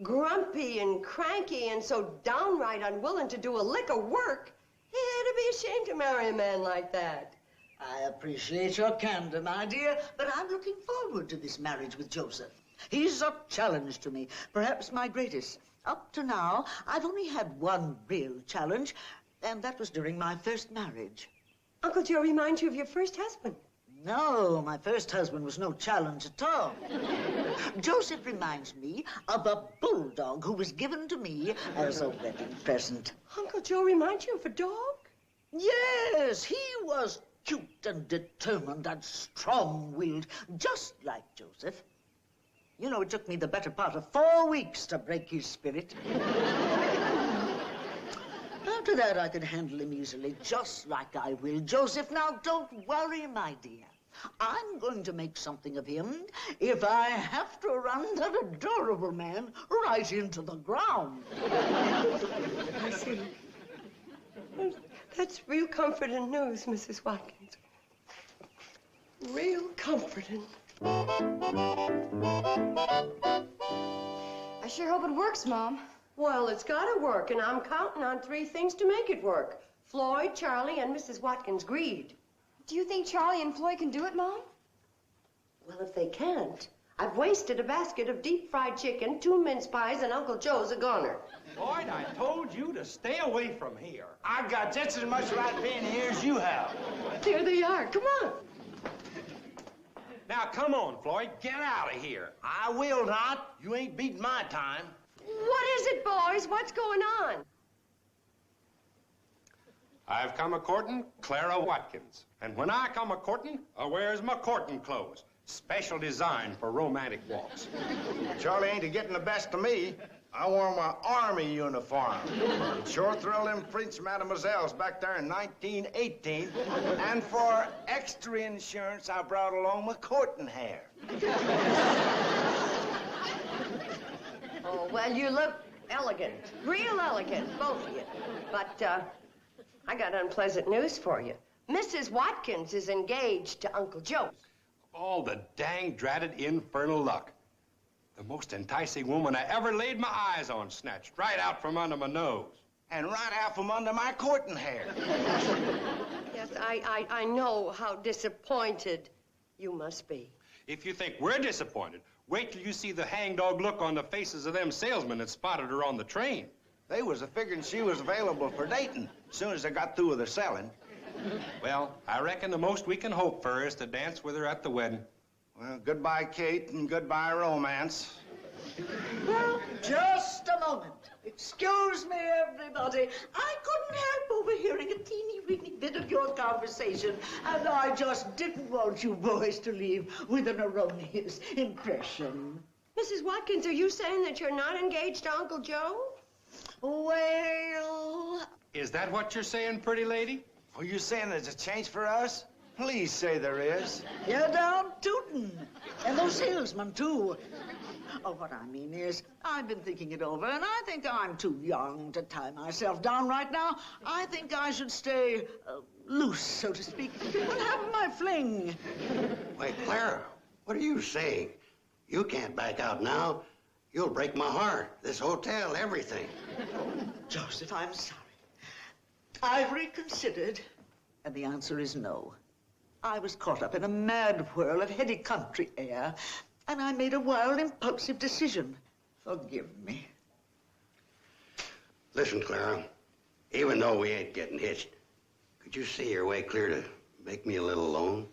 grumpy and cranky and so downright unwilling to do a lick of work, it'd be a shame to marry a man like that. I appreciate your candor, my dear, but I'm looking forward to this marriage with Joseph. He's a challenge to me, perhaps my greatest. Up to now, I've only had one real challenge, and that was during my first marriage. Uncle Joe reminds you of your first husband. No, my first husband was no challenge at all. Joseph reminds me of a bulldog who was given to me as a wedding present. Uncle Joe reminds you of a dog? Yes, he was cute and determined and strong-willed, just like Joseph. You know, it took me the better part of 4 weeks to break his spirit. After that, I could handle him easily, just like I will Joseph. Now, don't worry, my dear. I'm going to make something of him if I have to run that adorable man right into the ground. I see. Well, that's real comforting news, Mrs. Watkins. Real comforting. I sure hope it works, Mom. Well, it's got to work, and I'm counting on 3 things to make it work. Floyd, Charlie, and Mrs. Watkins' greed. Do you think Charlie and Floyd can do it, Mom? Well, if they can't, I've wasted a basket of deep-fried chicken, 2 mince pies, and Uncle Joe's a goner. Floyd, I told you to stay away from here. I've got just as much right being here as you have. There they are. Come on. Now, come on, Floyd. Get out of here. I will not. You ain't beating my time. What is it, boys? What's going on? I've come a-courting Clara Watkins. And when I come a-courting, I wears my courting clothes. Special design for romantic walks. Charlie ain't a-getting the best of me. I wore my army uniform. It sure thrilled them French mademoiselles back there in 1918. And for extra insurance, I brought along my courting hair. Oh, well, you look elegant. Real elegant, both of you. But, I got unpleasant news for you. Mrs. Watkins is engaged to Uncle Joe. All the dang dratted infernal luck. The most enticing woman I ever laid my eyes on snatched right out from under my nose. And right out from under my courting hair. Yes, I know how disappointed you must be. If you think we're disappointed, wait till you see the hangdog look on the faces of them salesmen that spotted her on the train. They was a-figuring she was available for dating as soon as they got through with her selling. Well, I reckon the most we can hope for is to dance with her at the wedding. Well, goodbye, Kate, and goodbye, romance. Well, just a moment. Excuse me, everybody. I couldn't help overhearing a teeny-weeny bit of your conversation, and I just didn't want you boys to leave with an erroneous impression. Mrs. Watkins, are you saying that you're not engaged to Uncle Joe? Well... Is that what you're saying, pretty lady? Are you saying there's a change for us? Please say there is. You're down tootin'. And those salesmen, too. Oh, what I mean is, I've been thinking it over, and I think I'm too young to tie myself down right now. I think I should stay loose, so to speak, and have my fling. Wait, Clara, what are you saying? You can't back out now. You'll break my heart. This hotel, everything. Joseph, I'm sorry. I've reconsidered, and the answer is no. I was caught up in a mad whirl of heady country air, and I made a wild, impulsive decision. Forgive me. Listen, Clara, even though we ain't getting hitched, could you see your way clear to make me a little loan?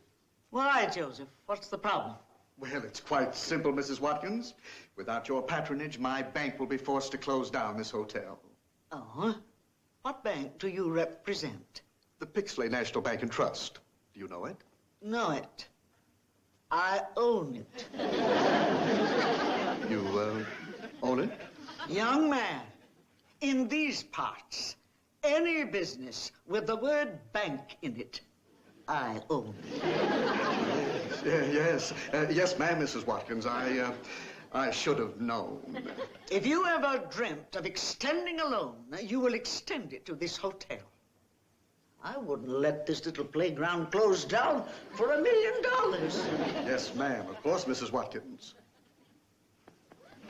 Why, Joseph? What's the problem? Well, it's quite simple, Mrs. Watkins. Without your patronage, my bank will be forced to close down this hotel. Oh? What bank do you represent? The Pixley National Bank and Trust. Do you know it? Know it. I own it. You, own it? Young man, in these parts, any business with the word bank in it, I own it. Yes, ma'am, Mrs. Watkins. I should have known. If you ever dreamt of extending a loan, you will extend it to this hotel. I wouldn't let this little playground close down for $1 million. Yes, ma'am. Of course, Mrs. Watkins.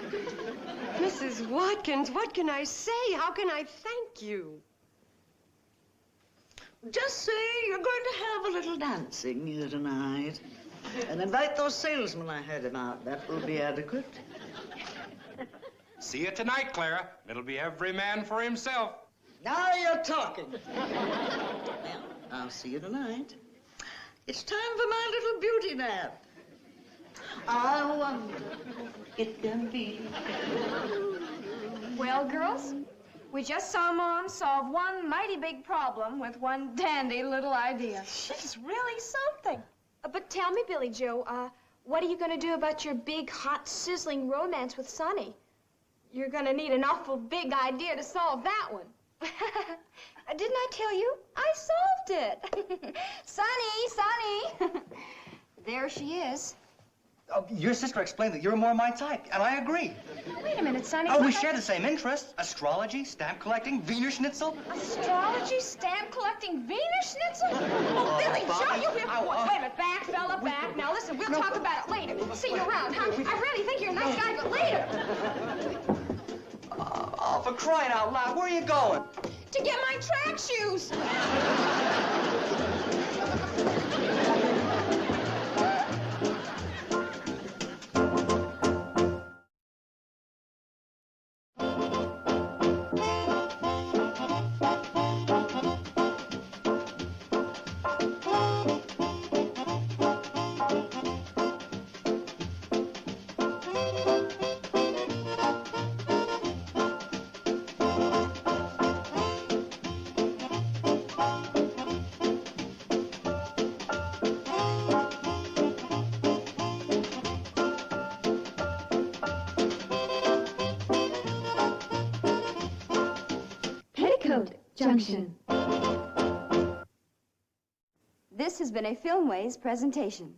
Mrs. Watkins, what can I say? How can I thank you? Just say you're going to have a little dancing here tonight. And invite those salesmen I heard about. That will be adequate. See you tonight, Clara. It'll be every man for himself. Now you're talking. Well, I'll see you tonight. It's time for my little beauty nap. I wonder if it can be. Well, girls, we just saw Mom solve one mighty big problem with one dandy little idea. She's really something. But tell me, Billy Joe, what are you going to do about your big, hot, sizzling romance with Sonny? You're going to need an awful big idea to solve that one. Didn't I tell you? I solved it. Sonny! There she is. Oh, your sister explained that you're more my type, and I agree. Wait a minute, Sonny. Oh, we share the same interests. Astrology, stamp collecting, Wiener Schnitzel. Astrology, stamp collecting, Wiener Schnitzel? Oh, Billy Joe, you hear? Wait a minute, back, fella, back. Now listen, we'll talk about it later. See you around, huh? I really think you're a nice guy, but later. Oh, for crying out loud, where are you going? To get my track shoes. Peoticoat Junction. This has been a Filmways presentation.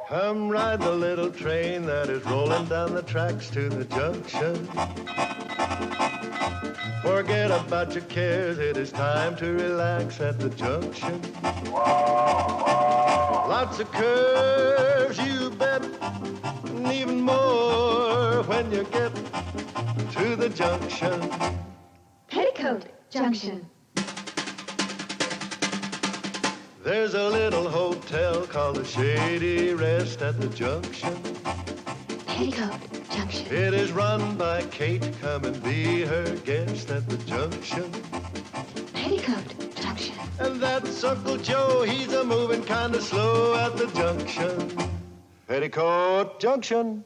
Come ride the little train that is rolling down the tracks to the junction. Forget about your cares, it is time to relax at the junction. Lots of curves, you bet, and even more when you get to the junction. Peoticoat Junction. There's a little hotel called the Shady Rest at the junction. Peoticoat Junction. It is run by Kate. Come and be her guest at the junction. Peoticoat Junction. And that's Uncle Joe. He's a moving kind of slow at the junction. Peoticoat Junction.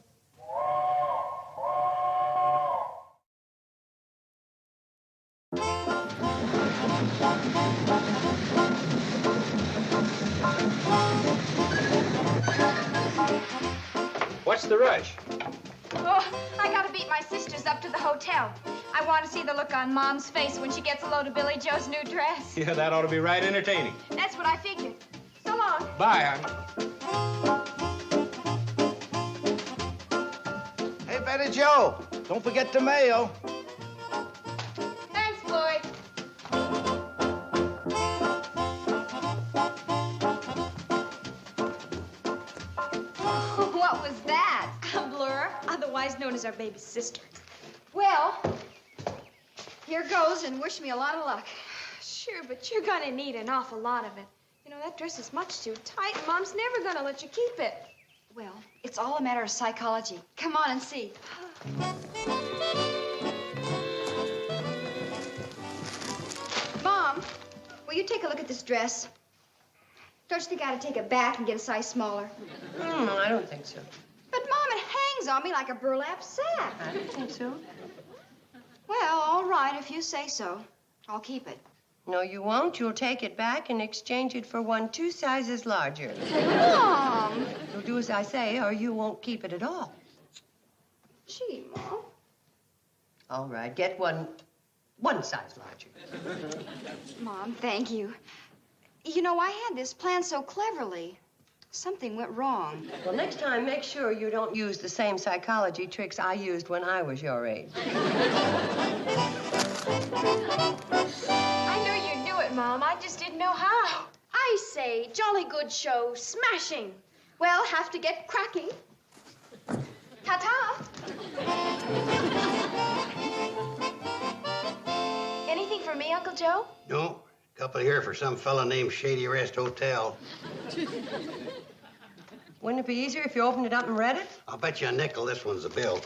What's the rush? Oh, I gotta beat my sisters up to the hotel. I want to see the look on Mom's face when she gets a load of Billy Joe's new dress. Yeah, that ought to be right entertaining. That's what I figured. So long. Bye, hon. Hey, Betty Joe, don't forget the mail. Thanks, Floyd. What was that? A blur, otherwise known as our baby sister. Well, here goes, and wish me a lot of luck. Sure, but you're gonna need an awful lot of it. You know, that dress is much too tight. Mom's never gonna let you keep it. Well, it's all a matter of psychology. Come on and see. Mom, will you take a look at this dress? Don't you think I ought to take it back and get a size smaller? I don't think so. But, Mom, it hangs on me like a burlap sack. I don't think so. Well, all right, if you say so. I'll keep it. No, you won't. You'll take it back and exchange it for one 2 sizes larger. Mom! You'll do as I say, or you won't keep it at all. Gee, Mom. All right, get one size larger. Mom, thank you. You know, I had this planned so cleverly. Something went wrong. Well, next time, make sure you don't use the same psychology tricks I used when I was your age. I knew you'd do it, Mom. I just didn't know how. I say, jolly good show, smashing. Well, have to get cracking. Ta-ta. Anything for me, Uncle Joe? No, couple here for some fella named Shady Rest Hotel. Wouldn't it be easier if you opened it up and read it? I'll bet you a nickel this one's a bill.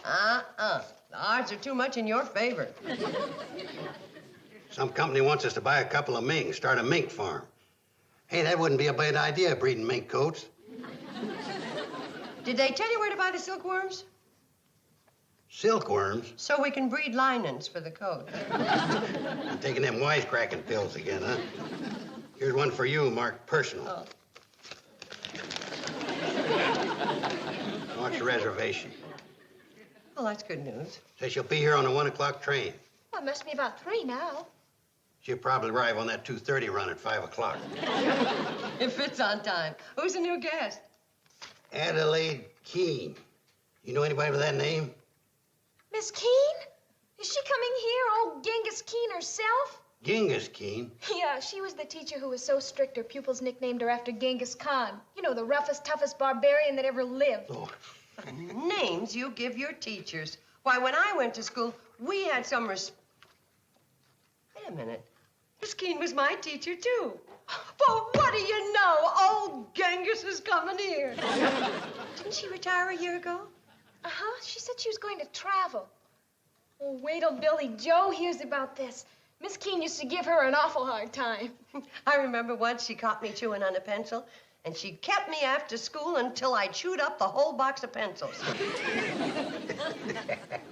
The odds are too much in your favor. Some company wants us to buy a couple of mink, start a mink farm. Hey, that wouldn't be a bad idea, breeding mink coats. Did they tell you where to buy the silkworms? Silkworms? So we can breed linens for the coat. I'm taking them wisecracking pills again, huh? Here's one for you, marked personal. Oh. What's your reservation? Well, that's good news. Says she'll be here on the 1 o'clock train. Well, it must be about 3 now. She'll probably arrive on that 2:30 run at 5 o'clock. If it's on time. Who's the new guest? Adelaide Keene. You know anybody with that name? Miss Keene? Is she coming here, old Genghis Keene herself? Genghis Keene? Yeah, she was the teacher who was so strict her pupils nicknamed her after Genghis Khan. You know, the roughest, toughest barbarian that ever lived. Oh. Names you give your teachers. Why, when I went to school, we had some Wait a minute. Miss Keene was my teacher, too. Well, what do you know? Old Genghis is coming here. Didn't she retire a year ago? Uh-huh. She said she was going to travel. Oh, wait till Billy Joe hears about this. Miss Keene used to give her an awful hard time. I remember once she caught me chewing on a pencil, and she kept me after school until I chewed up the whole box of pencils.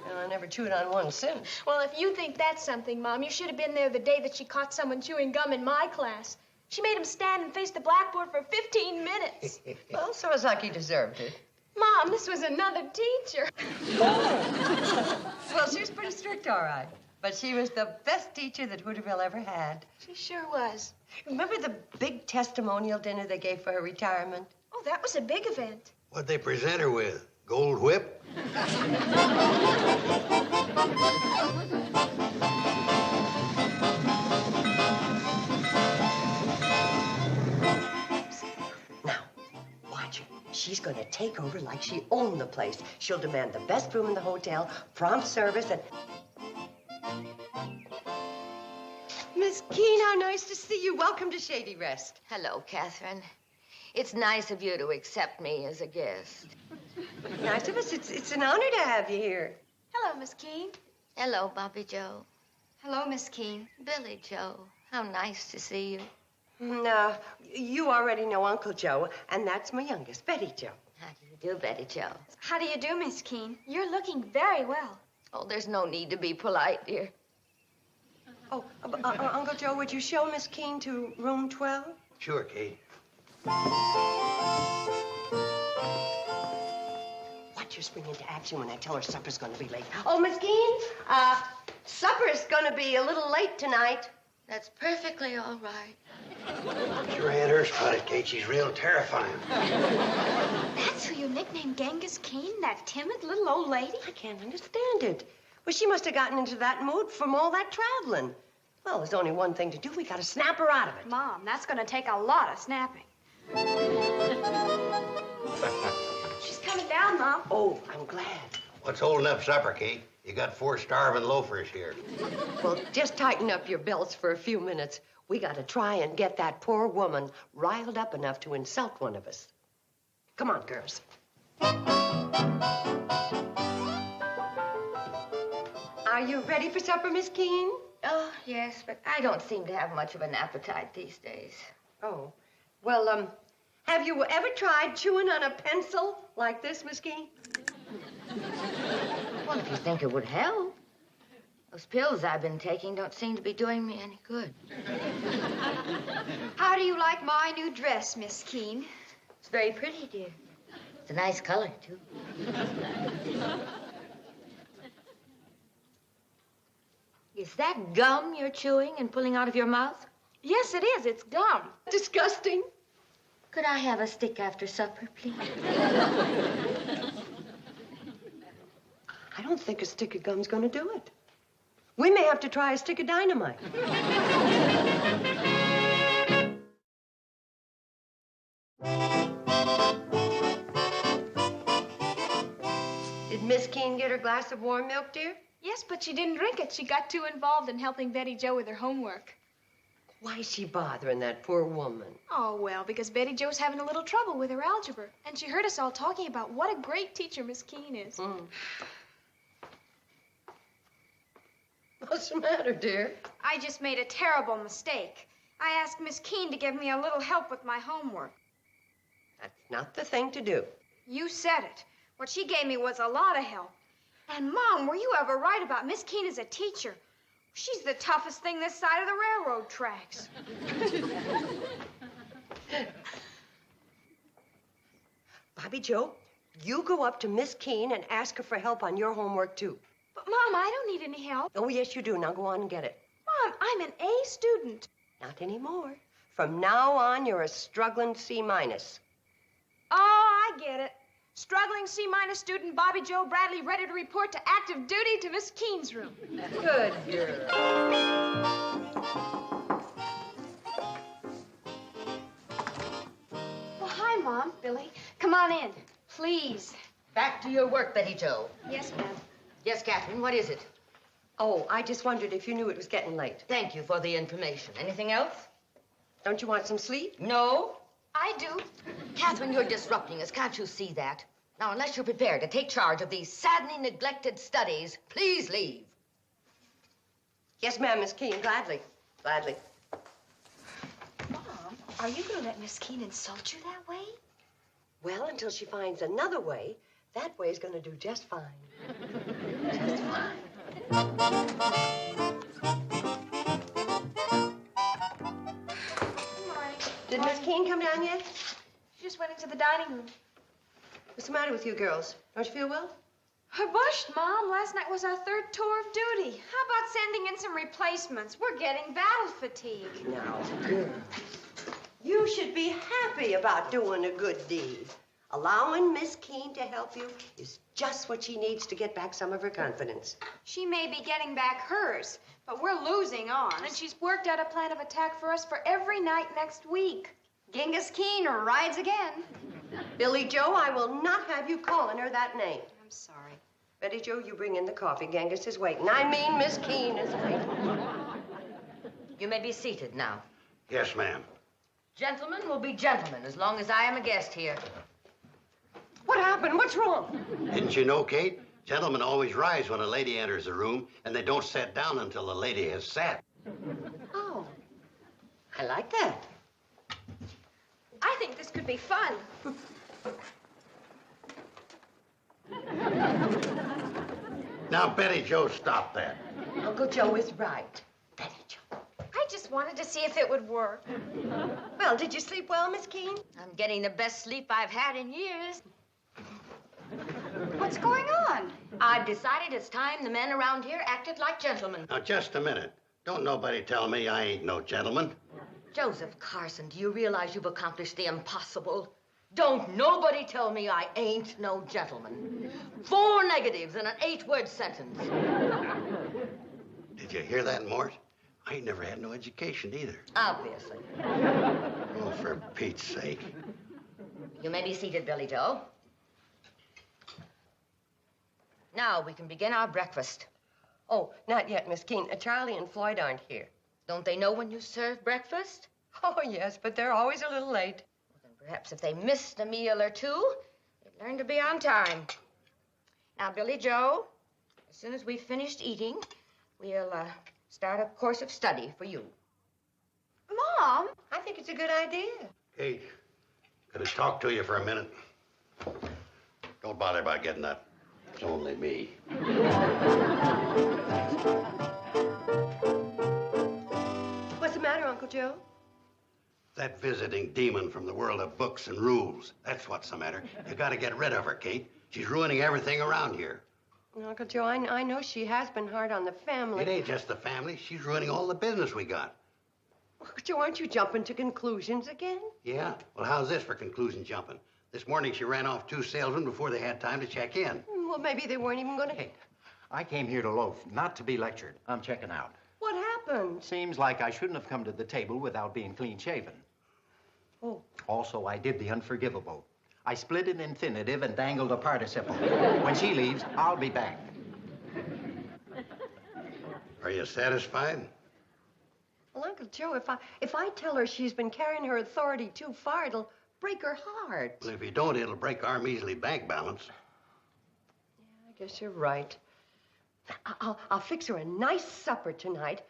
And I never chewed on one since. Well, if you think that's something, Mom, you should have been there the day that she caught someone chewing gum in my class. She made him stand and face the blackboard for 15 minutes. Well, so it's like he deserved it. Mom, this was another teacher. Well, she was pretty strict, all right. But she was the best teacher that Hooterville ever had. She sure was. Remember the big testimonial dinner they gave for her retirement? Oh, that was a big event. What'd they present her with? Gold whip? Watch her. She's going to take over like she owned the place. She'll demand the best room in the hotel, prompt service, and... Miss Keene, how nice to see you. Welcome to Shady Rest. Hello, Catherine. It's nice of you to accept me as a guest. Nice of us. It's an honor to have you here. Hello, Miss Keene. Hello, Bobby Joe. Hello, Miss Keene. Billy Joe. How nice to see you. No, you already know Uncle Joe, and that's my youngest, Betty Joe. How do you do, Betty Joe? How do you do, Miss Keene? You're looking very well. Oh, there's no need to be polite, dear. Oh, Uncle Joe, would you show Miss Keene to room 12? Sure, Kate. Watch her spring into action when I tell her supper's gonna be late. Oh, Miss Keene, supper's gonna be a little late tonight. That's perfectly all right. Sure had her spotted, Kate. She's real terrifying. That's who you nicknamed Genghis Keene, that timid little old lady? I can't understand it. Well, she must have gotten into that mood from all that traveling. Well, there's only one thing to do. We gotta snap her out of it. Mom, that's going to take a lot of snapping. She's coming down, Mom. Oh, I'm glad. What's holding up supper, Kate? You got 4 starving loafers here. Well, just tighten up your belts for a few minutes. We gotta try and get that poor woman riled up enough to insult one of us. Come on, girls. Are you ready for supper, Miss Keene? Oh, yes, but I don't seem to have much of an appetite these days. Oh. Well, have you ever tried chewing on a pencil like this, Miss Keene? Well, if you think it would help. Those pills I've been taking don't seem to be doing me any good. How do you like my new dress, Miss Keene? It's very pretty, dear. It's a nice color, too. Is that gum you're chewing and pulling out of your mouth? Yes, it is. It's gum. Disgusting. Could I have a stick after supper, please? I don't think a stick of gum's gonna do it. We may have to try a stick of dynamite. Did Miss Keene get her glass of warm milk, dear? Yes, but she didn't drink it. She got too involved in helping Betty Joe with her homework. Why is she bothering that poor woman? Oh, well, because Betty Jo's having a little trouble with her algebra. And she heard us all talking about what a great teacher Miss Keene is. What's the matter, dear? I just made a terrible mistake. I asked Miss Keene to give me a little help with my homework. That's not the thing to do. You said it. What she gave me was a lot of help. And, Mom, were you ever right about Miss Keene as a teacher? She's the toughest thing this side of the railroad tracks. Bobby Joe, you go up to Miss Keene and ask her for help on your homework, too. But, Mom, I don't need any help. Oh, yes, you do. Now go on and get it. Mom, I'm an A student. Not anymore. From now on, you're a struggling C-. Oh, I get it. Struggling C- student Bobby Joe Bradley ready to report to active duty to Miss Keene's room. Good girl. Well, hi, Mom. Billy, come on in, please. Back to your work, Betty Joe. Yes, ma'am. Yes, Catherine, what is it? Oh, I just wondered if you knew it was getting late. Thank you for the information. Anything else? Don't you want some sleep? No. I do. Catherine, you're disrupting us. Can't you see that? Now, unless you're prepared to take charge of these sadly neglected studies, please leave. Yes, ma'am, Miss Keene. Gladly. Gladly. Mom, are you going to let Miss Keene insult you that way? Well, until she finds another way, that way is going to do just fine. Just fine. Good morning. Did Miss Keene come down yet? She just went into the dining room. What's the matter with you girls? Don't you feel well? Her bushed, Mom. Last night was our third tour of duty. How about sending in some replacements? We're getting battle fatigue. Now, girls, you should be happy about doing a good deed. Allowing Miss Keene to help you is just what she needs to get back some of her confidence. She may be getting back hers, but we're losing ours. And she's worked out a plan of attack for us for every night next week. Genghis Keene rides again. Billy Joe, I will not have you calling her that name. I'm sorry. Betty Joe, you bring in the coffee. Genghis is waiting. I mean, Miss Keene is waiting. You may be seated now. Yes, ma'am. Gentlemen will be gentlemen as long as I am a guest here. What happened? What's wrong? Didn't you know, Kate? Gentlemen always rise when a lady enters a room, and they don't sit down until the lady has sat. Oh, I like that. I think this could be fun. Now, Betty Joe, stop that. Uncle Joe is right. Betty Joe. I just wanted to see if it would work. Well, did you sleep well, Miss Keene? I'm getting the best sleep I've had in years. What's going on? I've decided it's time the men around here acted like gentlemen. Now, just a minute. Don't nobody tell me I ain't no gentleman. Joseph Carson, do you realize you've accomplished the impossible? Don't nobody tell me I ain't no gentleman. 4 negatives in an 8-word sentence. Did you hear that, Mort? I ain't never had no education either. Obviously. Oh, for Pete's sake. You may be seated, Billy Joe. Now we can begin our breakfast. Oh, not yet, Miss Keene. Charlie and Floyd aren't here. Don't they know when you serve breakfast? Oh, yes, but they're always a little late. Well, then perhaps if they missed a meal or two, they'd learn to be on time. Now, Billy Joe, as soon as we've finished eating, we'll start a course of study for you. Mom? I think it's a good idea. Kate, could I talk to you for a minute? Don't bother about getting up. It's only me. What's the matter, Uncle Joe? That visiting demon from the world of books and rules. That's what's the matter. You gotta get rid of her, Kate. She's ruining everything around here. Uncle Joe, I know she has been hard on the family. It ain't just the family. She's ruining all the business we got. Uncle Joe, aren't you jumping to conclusions again? Yeah? Well, how's this for conclusion jumping? This morning she ran off 2 salesmen before they had time to check in. Well, maybe they weren't even going to... Hey, I came here to loaf, not to be lectured. I'm checking out. What happened? Seems like I shouldn't have come to the table without being clean-shaven. Oh. Also, I did the unforgivable. I split an infinitive and dangled a participle. When she leaves, I'll be back. Are you satisfied? Well, Uncle Joe, if I tell her she's been carrying her authority too far, it'll break her heart. Well, if you don't, it'll break our measly bank balance. I guess you're right. I'll fix her a nice supper tonight,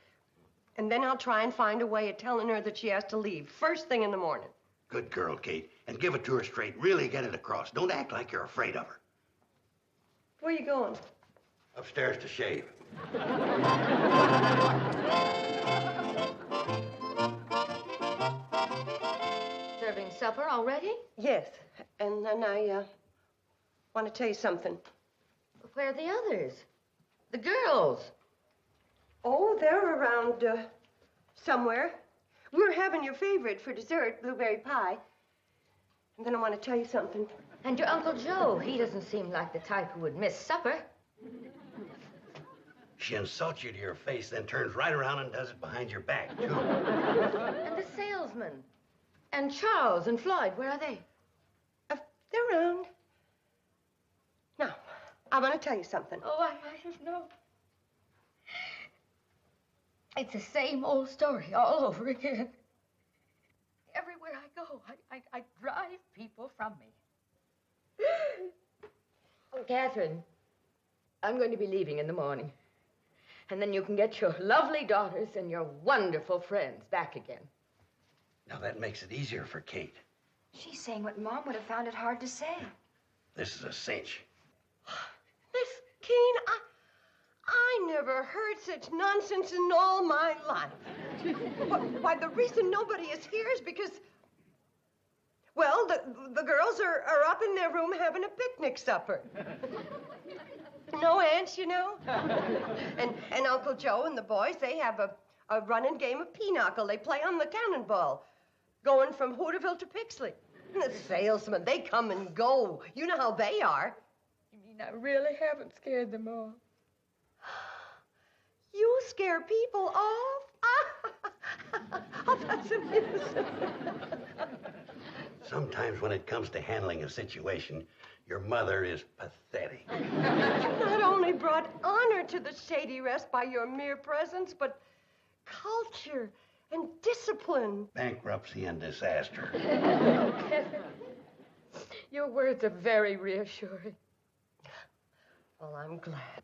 and then I'll try and find a way of telling her that she has to leave first thing in the morning. Good girl, Kate. And give it to her straight. Really get it across. Don't act like you're afraid of her. Where are you going? Upstairs to shave. Serving supper already? Yes, and then I want to tell you something. Where are the others? The girls? Oh, they're around somewhere. We're having your favorite for dessert, blueberry pie. And then I want to tell you something. And your Uncle Joe, he doesn't seem like the type who would miss supper. She insults you to your face, then turns right around and does it behind your back, too. And the salesman? And Charles and Floyd, where are they? They're around. Now, I want to tell you something. Oh, I might have known. It's the same old story all over again. Everywhere I go, I drive people from me. Oh, Catherine, I'm going to be leaving in the morning. And then you can get your lovely daughters and your wonderful friends back again. Now, that makes it easier for Kate. She's saying what Mom would have found it hard to say. This is a cinch. Miss Keene, I never heard such nonsense in all my life. Why, the reason nobody is here is because, well, the girls are up in their room having a picnic supper. No aunts, you know. And Uncle Joe and the boys, they have a running game of pinochle. They play on the cannonball, going from Hooterville to Pixley. And the salesmen, they come and go. You know how they are. You mean I really haven't scared them all? You scare people off? Oh, that's amusing. Sometimes when it comes to handling a situation, your mother is pathetic. You not only brought honor to the Shady Rest by your mere presence, but culture and discipline. Bankruptcy and disaster. Your words are very reassuring. Well, I'm glad.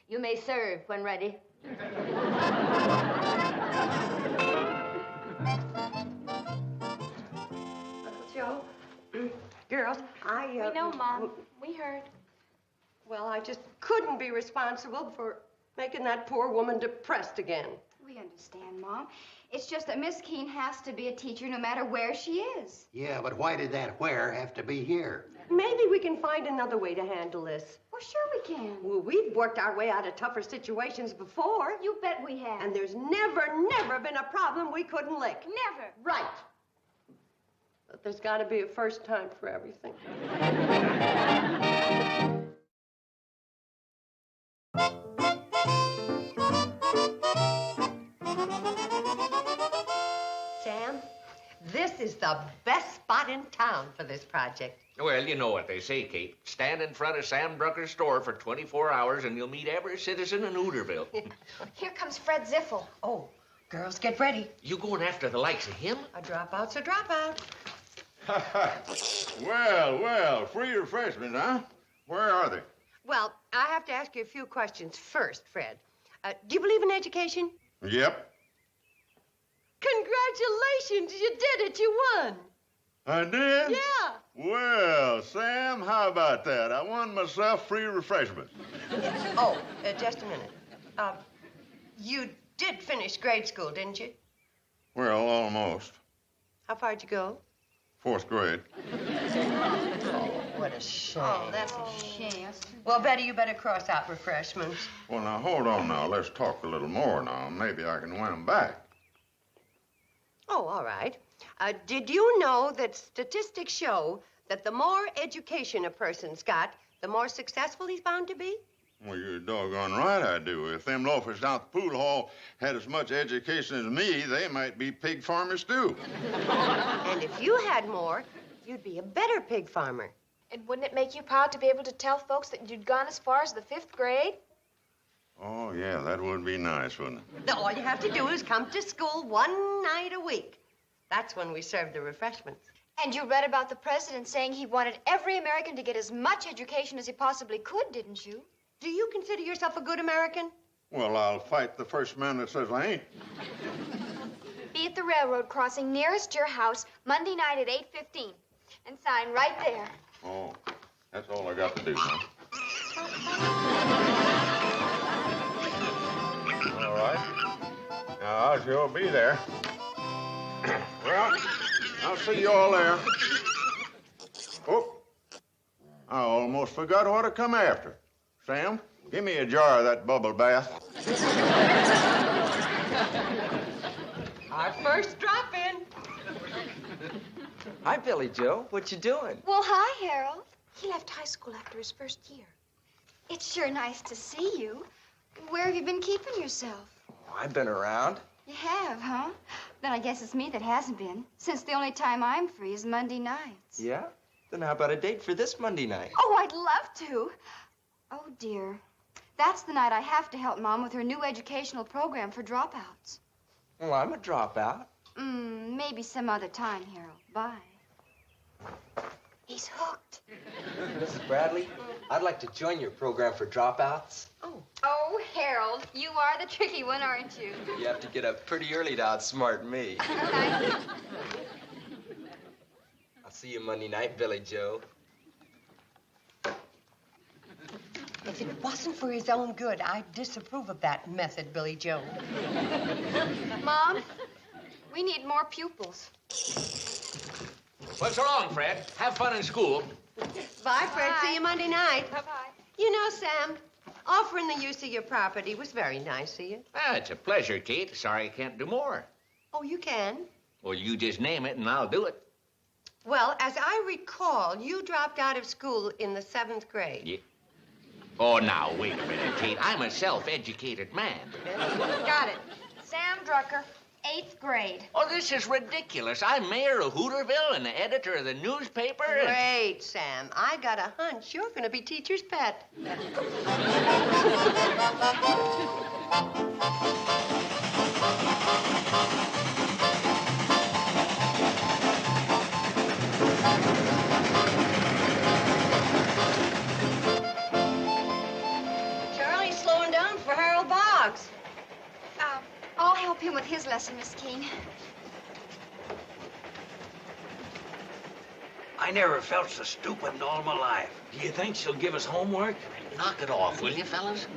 You may serve when ready. Joe, girls, We know, Mom. We heard. Well, I just couldn't be responsible for making that poor woman depressed again. We understand, Mom. It's just that Miss Keene has to be a teacher no matter where she is. Yeah, but why did that where have to be here? Maybe we can find another way to handle this. Well, sure we can. Well, we've worked our way out of tougher situations before. You bet we have. And there's never been a problem we couldn't lick. Never. Right. But there's got to be a first time for everything. Sam, this is the best spot in town for this project. Well, you know what they say, Kate. Stand in front of Sam Brucker's store for 24 hours and you'll meet every citizen in Hooterville. Here comes Fred Ziffel. Oh, girls, get ready. You going after the likes of him? A dropout's a dropout. Well, free refreshments, huh? Where are they? Well, I have to ask you a few questions first, Fred. Do you believe in education? Yep. Congratulations, you did it. You won. I did? Yeah. Well, Sam, how about that? I won myself free refreshments. Oh, just a minute. You did finish grade school, didn't you? Well, almost. How far'd you go? 4th grade. Oh, what a shame. Oh, that's a shame. Well, Betty, you better cross out refreshments. Well, now, hold on now. Let's talk a little more now. Maybe I can win them back. Oh, all right. Did you know that statistics show that the more education a person's got, the more successful he's bound to be? Well, you're doggone right I do. If them loafers down at the pool hall had as much education as me, they might be pig farmers, too. And if you had more, you'd be a better pig farmer. And wouldn't it make you proud to be able to tell folks that you'd gone as far as the 5th grade? Oh, yeah, that would be nice, wouldn't it? All you have to do is come to school one night a week. That's when we serve the refreshments. And you read about the president saying he wanted every American to get as much education as he possibly could, didn't you? Do you consider yourself a good American? Well, I'll fight the first man that says I ain't. Be at the railroad crossing nearest your house Monday night at 8:15. And sign right there. Oh, that's all I got to do, huh? All right. Now, I'll sure be there. Well, I'll see you all there. Oh, I almost forgot what to come after. Sam, give me a jar of that bubble bath. Our first drop-in. Hi, Billy Joe. What you doing? Well, hi, Harold. He left high school after his first year. It's sure nice to see you. Where have you been keeping yourself? I've been around. You have, huh? Then I guess it's me that hasn't been, since the only time I'm free is Monday nights. Yeah? Then how about a date for this Monday night? Oh, I'd love to. Oh, dear. That's the night I have to help Mom with her new educational program for dropouts. Well, I'm a dropout. Maybe some other time, Harold. Bye. He's hooked. Mrs. Bradley, I'd like to join your program for dropouts. Oh, Harold, you are the tricky one, aren't you? You have to get up pretty early to outsmart me. I'll see you Monday night, Billy Joe. If it wasn't for his own good, I'd disapprove of that method, Billy Joe. Mom, we need more pupils. Well, so long, Fred. Have fun in school. Bye, Fred. See you Monday night. Bye-bye. You know, Sam, offering the use of your property was very nice of you. Ah, it's a pleasure, Kate. Sorry I can't do more. Oh, you can? Well, you just name it, and I'll do it. Well, as I recall, you dropped out of school in the 7th grade. Yeah. Oh, now, wait a minute, Kate. I'm a self-educated man. Got it. Sam Drucker, 8th grade. Oh, this is ridiculous. I'm mayor of Hooterville and the editor of the newspaper. and- Great, Sam. I got a hunch you're going to be teacher's pet. Charlie's slowing down for Harold Boggs. I'll help him with his lesson, Miss Keene. I never felt so stupid in all my life. Do you think she'll give us homework? Knock it off, will you, fellas?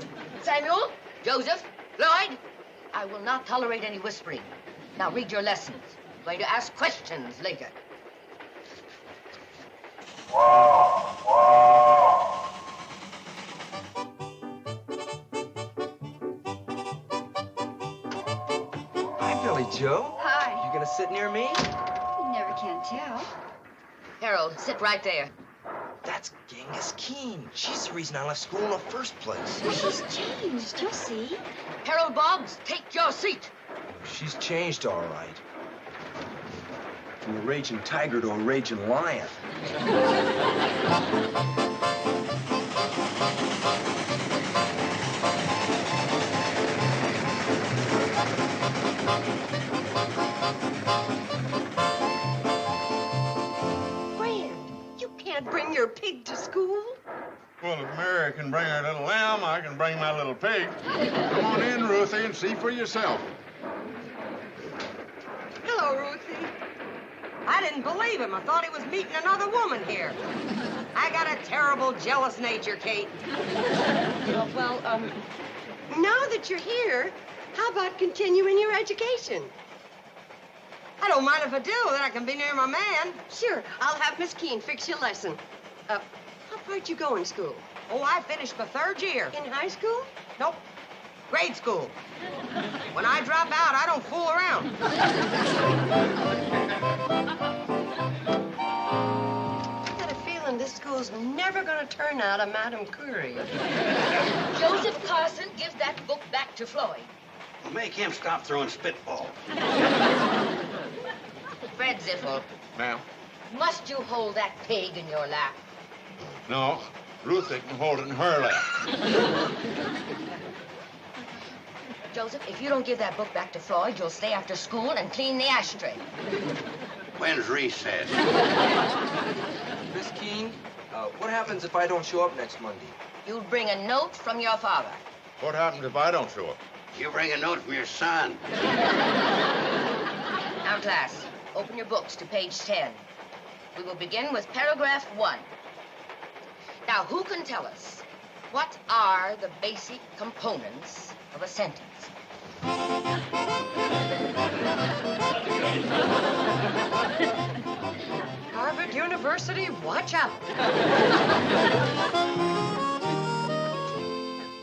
Samuel, Joseph, Lloyd, I will not tolerate any whispering. Now read your lessons. I'm going to ask questions later. Hi, Billy Joe. Hi. You gonna sit near me? You never can tell. Harold, sit right there. That's Genghis Keene. She's the reason I left school in the first place. She's changed, you'll see. Harold Boggs, take your seat. She's changed, all right. From a raging tiger to a raging lion. Fred, you can't bring your pig to school. Well, if Mary can bring her little lamb, I can bring my little pig. Come on in, Ruthie, and see for yourself. Hello, Ruthie. I didn't believe him. I thought he was meeting another woman here. I got a terrible jealous nature, Kate. Well, now that you're here, how about continuing your education? I don't mind if I do, then I can be near my man. Sure, I'll have Miss Keene fix your lesson. How far'd you go in school? Oh, I finished my 3rd year. In high school? Nope. Grade school. When I drop out, I don't fool around. I got a feeling this school's never gonna turn out a Madame Curie. Joseph Carson, give that book back to Floyd. Make him stop throwing spitball. Fred Ziffel, Ma'am? must you hold that pig in your lap? No, Ruthie can hold it in her lap. Joseph, if you don't give that book back to Floyd, you'll stay after school and clean the ashtray. When's recess? Miss Keene, what happens if I don't show up next Monday? You'll bring a note from your father. What happens if I don't show up? You bring a note from your son. Now, class, open your books to page 10. We will begin with paragraph 1. Now, who can tell us what are the basic components of a sentence? Harvard University, watch out.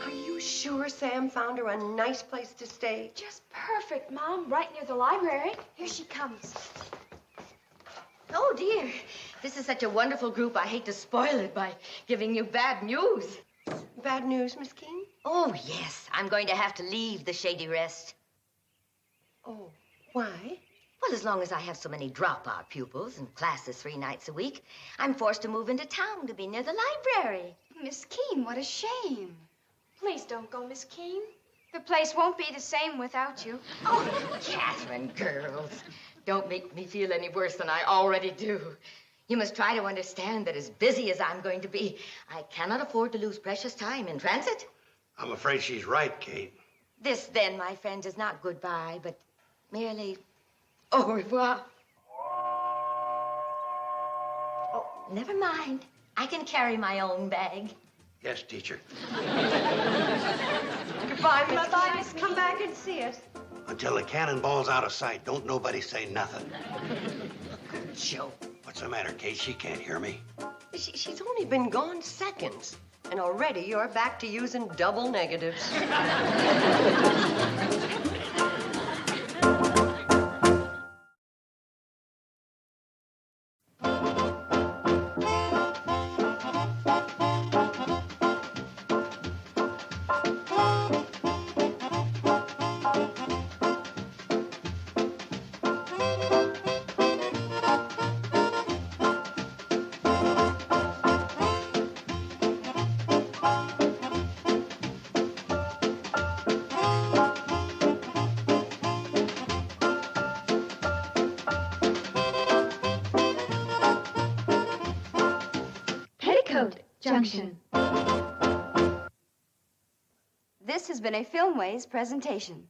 Are you sure Sam found her a nice place to stay? Just perfect, Mom. Right near the library. Here she comes. Oh, dear. This is such a wonderful group. I hate to spoil it by giving you bad news. Bad news, Miss Keene? Oh, yes. I'm going to have to leave the Shady Rest. Oh, why? Well, as long as I have so many dropout pupils and classes 3 nights a week, I'm forced to move into town to be near the library. Miss Keene, what a shame. Please don't go, Miss Keene. The place won't be the same without you. Oh, Catherine, girls, don't make me feel any worse than I already do. You must try to understand that as busy as I'm going to be, I cannot afford to lose precious time in transit. I'm afraid she's right, Kate. This, then, my friends, is not goodbye, but merely au revoir. Oh, never mind. I can carry my own bag. Yes, teacher. Goodbye, Miss Keene. Come back and see us. Until the cannonball's out of sight, don't nobody say nothing. Joe. What's the matter, Kate? She can't hear me. She's only been gone seconds. And already you're back to using double negatives. Peoticoat Junction. This has been a Filmways presentation.